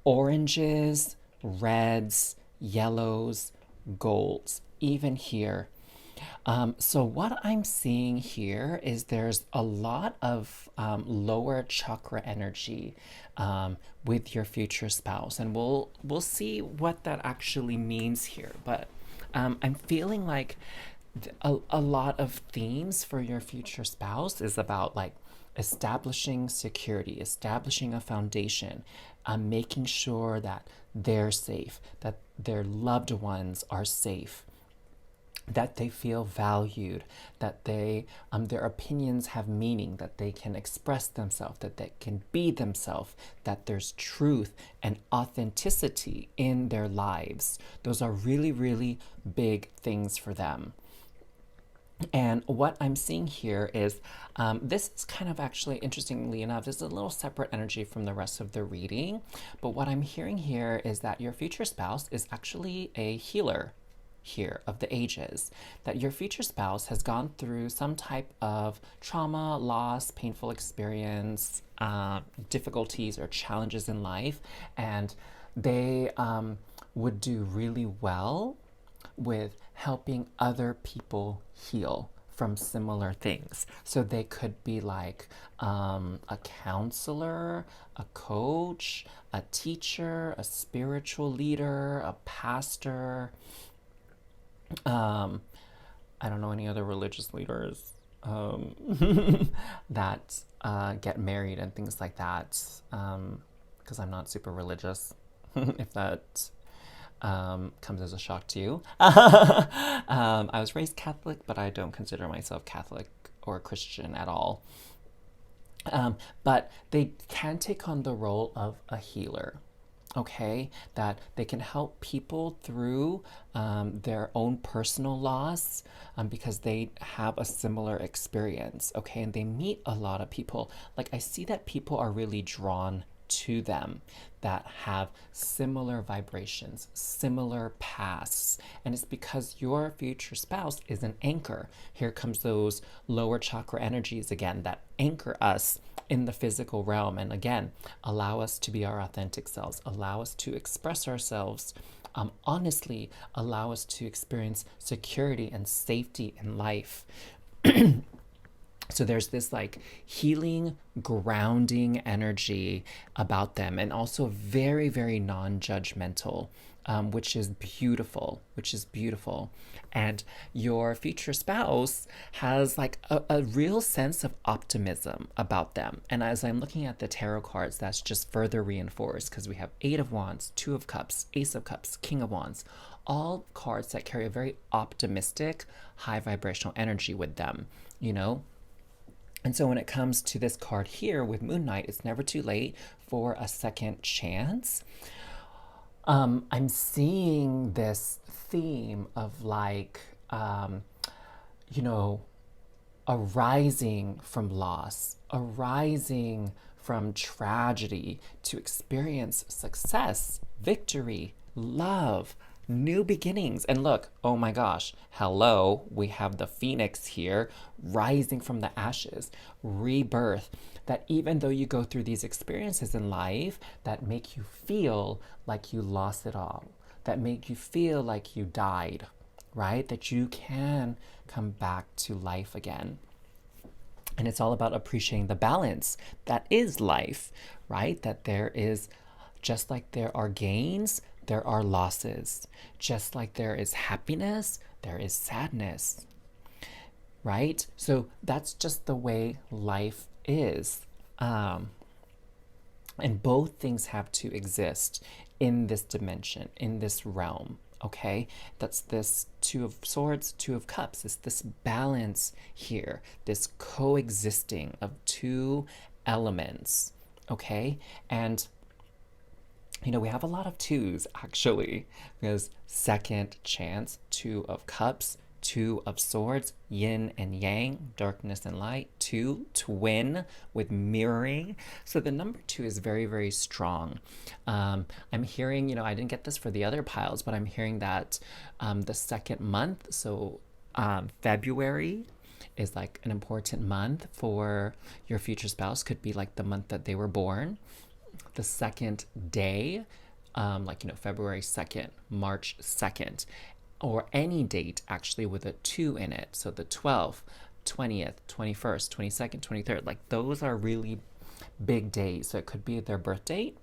oranges, reds, yellows, golds, even here. So what I'm seeing here is there's a lot of lower chakra energy with your future spouse, and we'll see what that actually means here. But I'm feeling like a lot of themes for your future spouse is about like establishing security, establishing a foundation, making sure that they're safe, that their loved ones are safe, that they feel valued, that they their opinions have meaning, that they can express themselves, that they can be themselves, that there's truth and authenticity in their lives. Those are really, really big things for them. And what I'm seeing here is, this is kind of actually, interestingly enough, this is a little separate energy from the rest of the reading. But what I'm hearing here is that your future spouse is actually a healer here of the ages. That your future spouse has gone through some type of trauma, loss, painful experience, difficulties or challenges in life. And they would do really well with helping other people heal from similar things. So they could be like a counselor, a coach, a teacher, a spiritual leader, a pastor. Um, I don't know any other religious leaders that get married and things like that, because I'm not super religious, if that comes as a shock to you. I was raised Catholic, but I don't consider myself Catholic or Christian at all. But they can take on the role of a healer, okay? That they can help people through their own personal loss because they have a similar experience, okay? And they meet a lot of people. Like, I see that people are really drawn to them that have similar vibrations, similar paths. And it's because your future spouse is an anchor. Here comes those lower chakra energies again that anchor us in the physical realm and again allow us to be our authentic selves, allow us to express ourselves honestly, allow us to experience security and safety in life. So there's this like healing, grounding energy about them, and also very, very non-judgmental, which is beautiful, which is beautiful. And your future spouse has like a real sense of optimism about them. And as I'm looking at the tarot cards, that's just further reinforced because we have Eight of Wands, Two of Cups, Ace of Cups, King of Wands, all cards that carry a very optimistic, high vibrational energy with them, you know? And so when it comes to this card here with Moon Knight, it's never too late for a second chance. I'm seeing this theme of like, you know, arising from loss, arising from tragedy to experience success, victory, love, new beginnings. And look, oh my gosh, hello, we have the phoenix here rising from the ashes, rebirth. That even though you go through these experiences in life that make you feel like you lost it all, that make you feel like you died, right? That you can come back to life again. And it's all about appreciating the balance that is life, right? That there is, just like there are gains, there are losses. Just like there is happiness, there is sadness, right? So that's just the way life is. And both things have to exist in this dimension, in this realm, okay? That's this Two of Swords, Two of Cups. It's this balance here, this coexisting of two elements, okay? And you know, we have a lot of twos actually, because second chance, Two of Cups, Two of Swords, yin and yang, darkness and light, two, twin with mirroring. So the number two is very, very strong. I'm hearing, you know, I didn't get this for the other piles, but I'm hearing that the second month, so February, is like an important month for your future spouse. Could be like the month that they were born. The second day, like, you know, February 2nd, March 2nd, or any date actually with a 2 in it. So the 12th, 20th, 21st, 22nd, 23rd, like those are really big days. So it could be their birth date.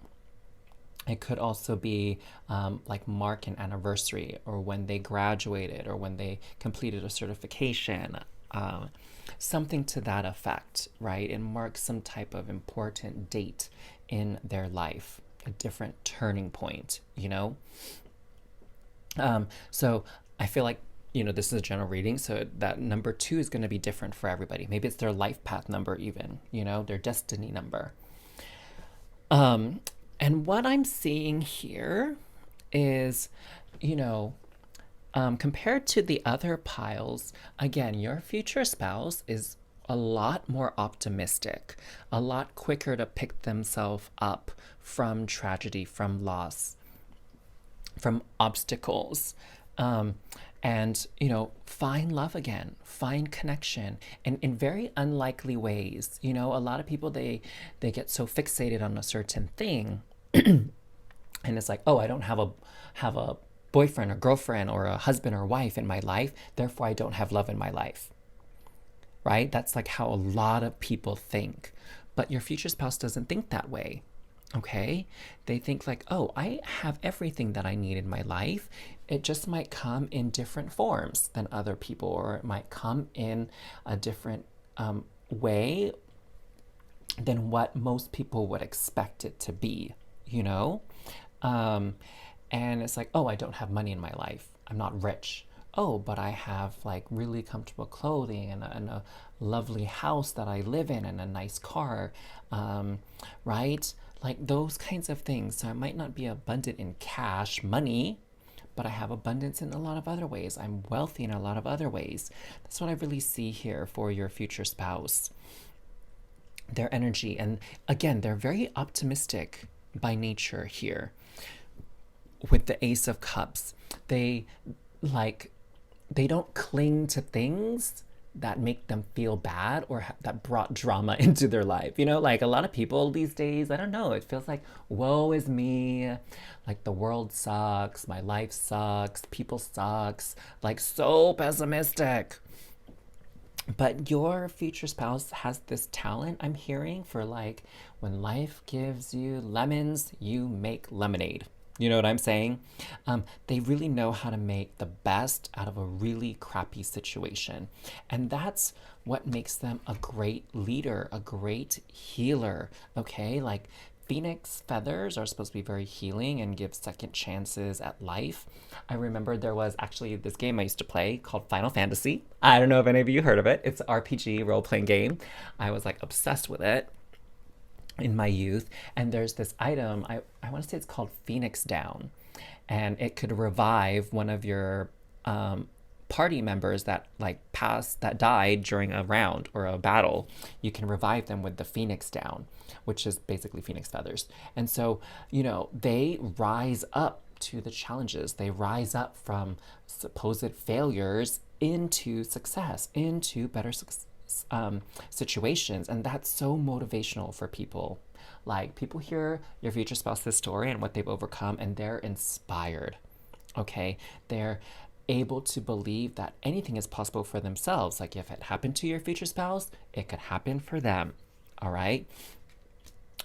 It could also be like mark an anniversary, or when they graduated, or when they completed a certification, something to that effect, right? It marks some type of important date in their life, a different turning point, you know? So I feel like, you know, this is a general reading, so that number two is going to be different for everybody. Maybe it's their life path number even, you know, their destiny number. And what I'm seeing here is, you know, compared to the other piles, again, your future spouse is a lot more optimistic, a lot quicker to pick themselves up from tragedy, from loss, from obstacles, and, you know, find love again, find connection, and in very unlikely ways. You know, a lot of people, they get so fixated on a certain thing, and it's like, oh, I don't have a boyfriend or girlfriend or a husband or wife in my life, therefore I don't have love in my life. right? That's like how a lot of people think. But your future spouse doesn't think that way. Okay? They think like, oh, I have everything that I need in my life. It just might come in different forms than other people, or it might come in a different way than what most people would expect it to be, you know? Um, and it's like, oh, I don't have money in my life. I'm not rich. Oh, but I have like really comfortable clothing and a lovely house that I live in and a nice car, right? Like those kinds of things. So I might not be abundant in cash, money, but I have abundance in a lot of other ways. I'm wealthy in a lot of other ways. That's what I really see here for your future spouse. Their energy. And again, they're very optimistic by nature here with the Ace of Cups. They like they don't cling to things that make them feel bad or that brought drama into their life. You know, like a lot of people these days, I don't know, it feels like, woe is me. Like the world sucks, my life sucks, people sucks, like so pessimistic. But your future spouse has this talent, I'm hearing, for like when life gives you lemons, you make lemonade. You know what I'm saying? They really know how to make the best out of a really crappy situation. And that's what makes them a great leader, a great healer. Okay? Like phoenix feathers are supposed to be very healing and give second chances at life. I remember there was actually this game I used to play called Final Fantasy. I don't know if any of you heard of it. It's an RPG role playing game. I was like obsessed with it in my youth. And there's this item, I want to say it's called Phoenix Down. And it could revive one of your party members that like passed, that died during a round or a battle. You can revive them with the Phoenix Down, which is basically phoenix feathers. And so, you know, they rise up to the challenges. They rise up from supposed failures into success, into better situations. And that's so motivational for people. Like people hear your future spouse's story and what they've overcome, and they're inspired. Okay? They're able to believe that anything is possible for themselves. Like if it happened to your future spouse, it could happen for them. All right?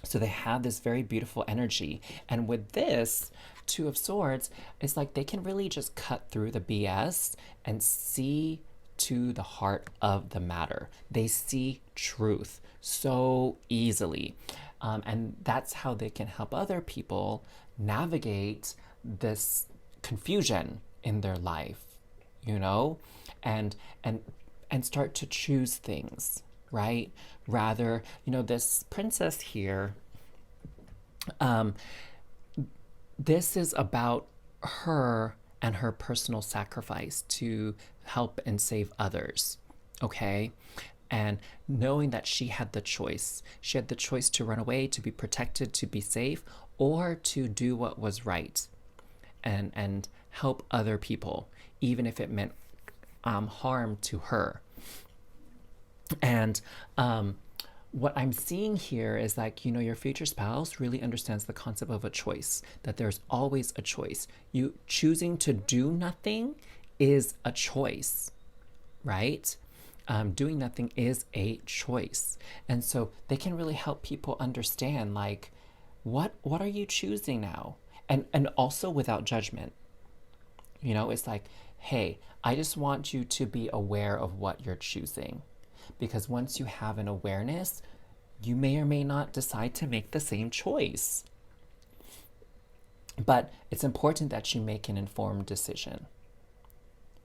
So they have this very beautiful energy. And with this Two of Swords, it's like they can really just cut through the BS and see to the heart of the matter. They see truth so easily. And that's how they can help other people navigate this confusion in their life, you know, and and start to choose things, right? Rather, you know, this princess here, this is about her and her personal sacrifice to help and save others, okay? And knowing that she had the choice. She had the choice to run away, to be protected, to be safe, or to do what was right and help other people, even if it meant harm to her. And what I'm seeing here is like, you know, your future spouse really understands the concept of a choice, that there's always a choice. You choosing to do nothing is a choice, right? Doing nothing is a choice. And so they can really help people understand like, what are you choosing now? And also without judgment. You know, it's like, hey, I just want you to be aware of what you're choosing. Because once you have an awareness, you may or may not decide to make the same choice. But it's important that you make an informed decision,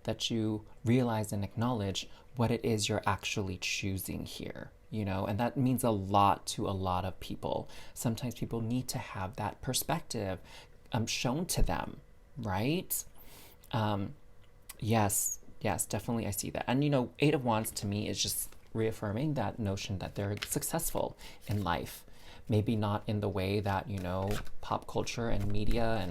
that you realize and acknowledge what it is you're actually choosing here, you know, and that means a lot to a lot of people. Sometimes people need to have that perspective shown to them, right? Yes, definitely I see that. And, you know, Eight of Wands to me is just reaffirming that notion that they're successful in life. Maybe not in the way that, you know, pop culture and media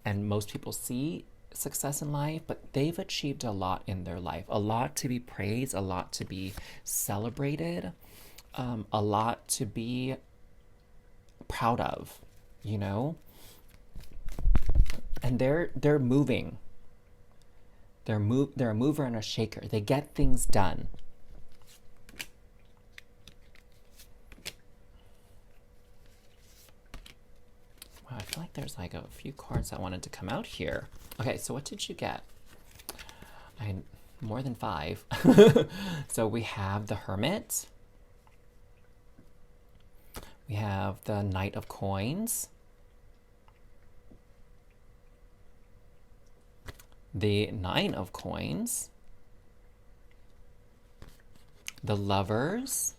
and most people see success in life, but they've achieved a lot in their life, a lot to be praised, a lot to be celebrated, a lot to be proud of, you know. And they're moving. They're a mover and a shaker. They get things done. Wow, I feel like there's like a few cards that wanted to come out here. Okay, so what did you get? More than 5. So we have the Hermit. We have the Knight of Coins. The 9 of Coins. The Lovers.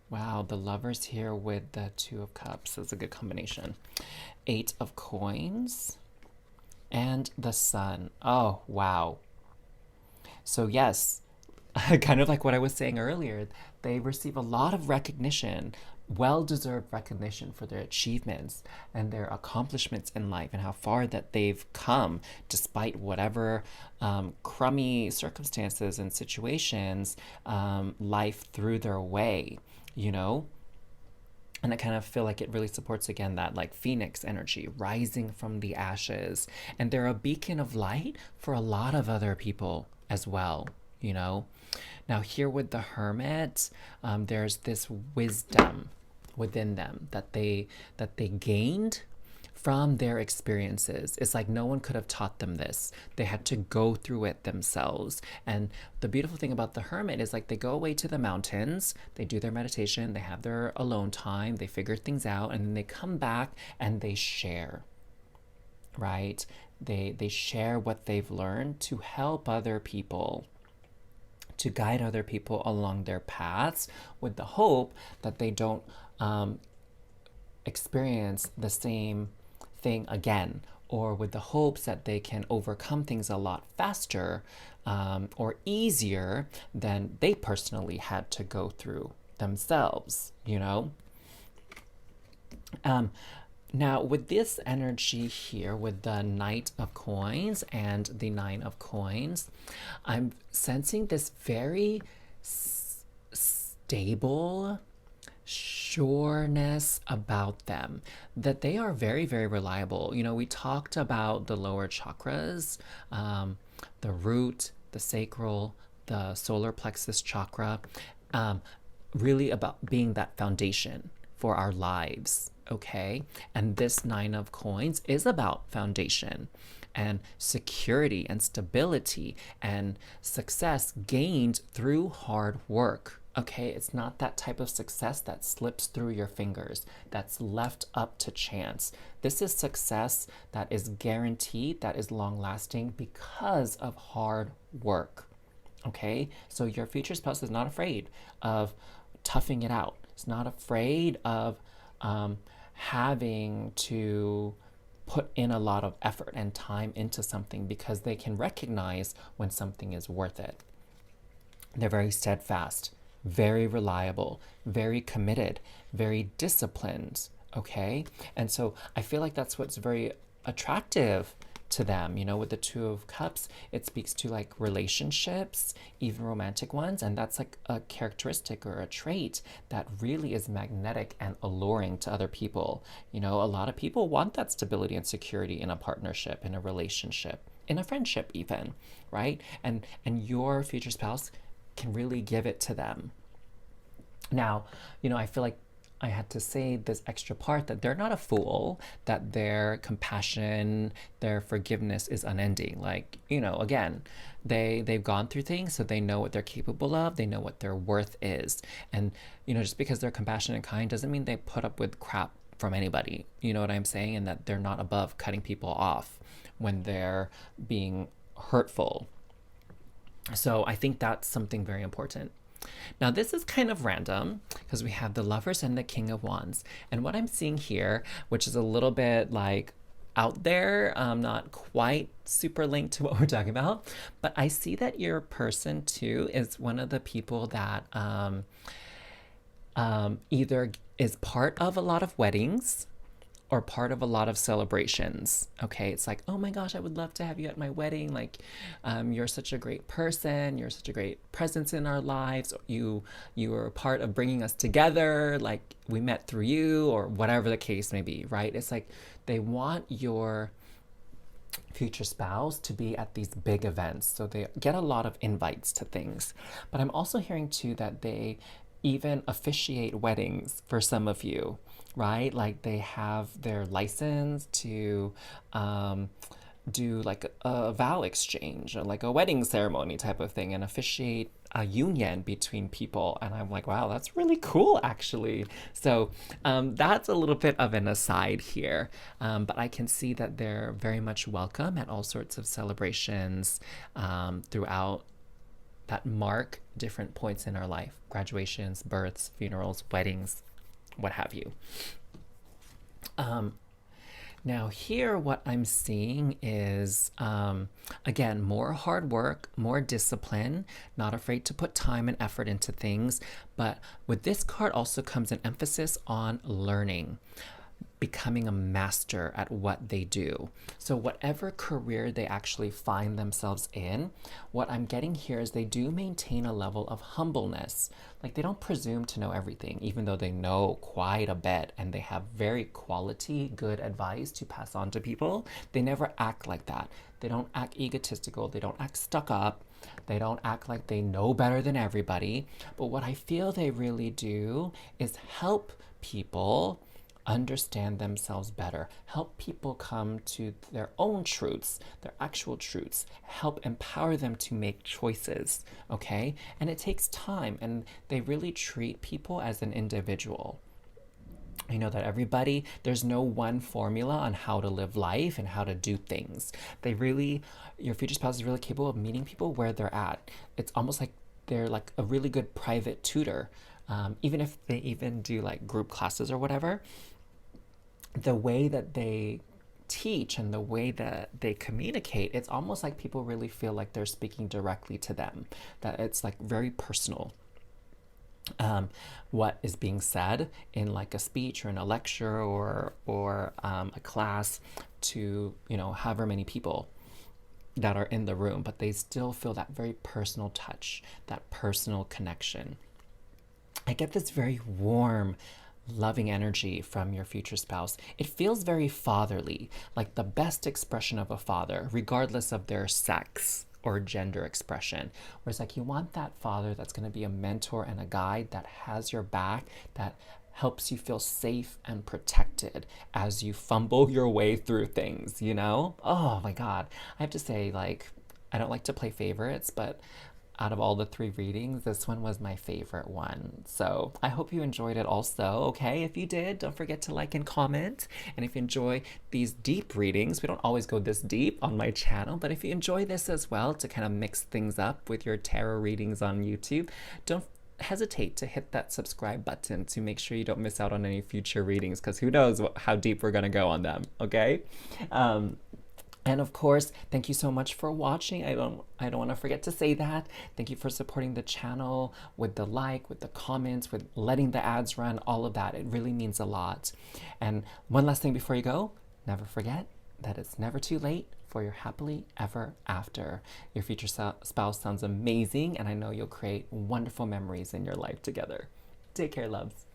Wow, the Lovers here with the 2 of Cups. That's a good combination. 8 of Coins. And the Sun. Oh, wow. So yes, kind of like what I was saying earlier, they receive a lot of recognition, well-deserved recognition for their achievements and their accomplishments in life and how far that they've come despite whatever crummy circumstances and situations life threw their way, you know? And I kind of feel like it really supports again that like phoenix energy rising from the ashes. And they're a beacon of light for a lot of other people as well, you know? Now here with the Hermit, there's this wisdom within them that they gained from their experiences. It's like no one could have taught them this. They had to go through it themselves. And the beautiful thing about the Hermit is like they go away to the mountains, they do their meditation, they have their alone time, they figure things out, and then they come back and they share, right? They share what they've learned to help other people, to guide other people along their paths with the hope that they don't experience the same thing again, or with the hopes that they can overcome things a lot faster or easier than they personally had to go through themselves, you know? Now, with this energy here, with the Knight of Coins and the 9 of Coins, I'm sensing this very stable sureness about them, that they are very, very reliable. You know, we talked about the lower chakras, the root, the sacral, the solar plexus chakra, really about being that foundation for our lives, okay? And this 9 of Coins is about foundation and security and stability and success gained through hard work. Okay, it's not that type of success that slips through your fingers, that's left up to chance. This is success that is guaranteed, that is long lasting because of hard work. Okay, so your future spouse is not afraid of toughing it out. It's not afraid of having to put in a lot of effort and time into something because they can recognize when something is worth it. They're very steadfast, very reliable, very committed, very disciplined, okay? And so I feel like that's what's very attractive to them, you know, with the 2 of Cups. It speaks to like relationships, even romantic ones, and that's like a characteristic or a trait that really is magnetic and alluring to other people. You know, a lot of people want that stability and security in a partnership, in a relationship, in a friendship even, right? And your future spouse can really give it to them. Now, you know, I feel like I had to say this extra part that they're not a fool, that their compassion, their forgiveness is unending. Like, you know, again, they've gone through things, so they know what they're capable of, they know what their worth is. And, you know, just because they're compassionate and kind doesn't mean they put up with crap from anybody. You know what I'm saying? And that they're not above cutting people off when they're being hurtful. So I think that's something very important. Now this is kind of random because we have the Lovers and the King of Wands. And what I'm seeing here, which is a little bit like out there, not quite super linked to what we're talking about, but I see that your person too is one of the people that either is part of a lot of weddings or part of a lot of celebrations. Okay, it's like, oh my gosh, I would love to have you at my wedding. Like, you're such a great person. You're such a great presence in our lives. You were a part of bringing us together. Like, we met through you, or whatever the case may be, right? It's like they want your future spouse to be at these big events, so they get a lot of invites to things. But I'm also hearing too that they even officiate weddings for some of you, right? Like they have their license to do like a vow exchange or like a wedding ceremony type of thing and officiate a union between people. And I'm like, wow, that's really cool, actually. So that's a little bit of an aside here. But I can see that they're very much welcome at all sorts of celebrations throughout that mark different points in our life: graduations, births, funerals, weddings, what have you. Um, Now, here, what I'm seeing is, again, more hard work, more discipline, not afraid to put time and effort into things. But with this card also comes an emphasis on learning, becoming a master at what they do. So, whatever career they actually find themselves in, what I'm getting here is they do maintain a level of humbleness. Like they don't presume to know everything, even though they know quite a bit and they have very quality, good advice to pass on to people. They never act like that. They don't act egotistical. They don't act stuck up. They don't act like they know better than everybody. But what I feel they really do is help people understand themselves better, help people come to their own truths, their actual truths, help empower them to make choices, okay? And it takes time, and they really treat people as an individual. I know that everybody, there's no one formula on how to live life and how to do things. They really, your future spouse is really capable of meeting people where they're at. It's almost like they're like a really good private tutor. Even if they even do like group classes or whatever, the way that they teach and the way that they communicate, it's almost like people really feel like they're speaking directly to them, that it's like very personal. What is being said in like a speech or in a lecture or a class to however many people that are in the room, but they still feel that very personal touch, that personal connection. I get this very warm, loving energy from your future spouse. It feels very fatherly, like the best expression of a father, regardless of their sex or gender expression. Whereas, like, you want that father that's going to be a mentor and a guide that has your back, that helps you feel safe and protected as you fumble your way through things, you know? Oh my God. I have to say, like, I don't like to play favorites, but out of all the three readings, this one was my favorite one. So I hope you enjoyed it also, okay? If you did, don't forget to like and comment. And if you enjoy these deep readings, we don't always go this deep on my channel, but if you enjoy this as well to kind of mix things up with your tarot readings on YouTube, don't hesitate to hit that subscribe button to make sure you don't miss out on any future readings, because who knows how deep we're gonna go on them, okay? And of course, thank you so much for watching. I don't want to forget to say that. Thank you for supporting the channel with the like, with the comments, with letting the ads run, all of that. It really means a lot. And one last thing before you go, never forget that it's never too late for your happily ever after. Your future spouse sounds amazing, and I know you'll create wonderful memories in your life together. Take care, loves.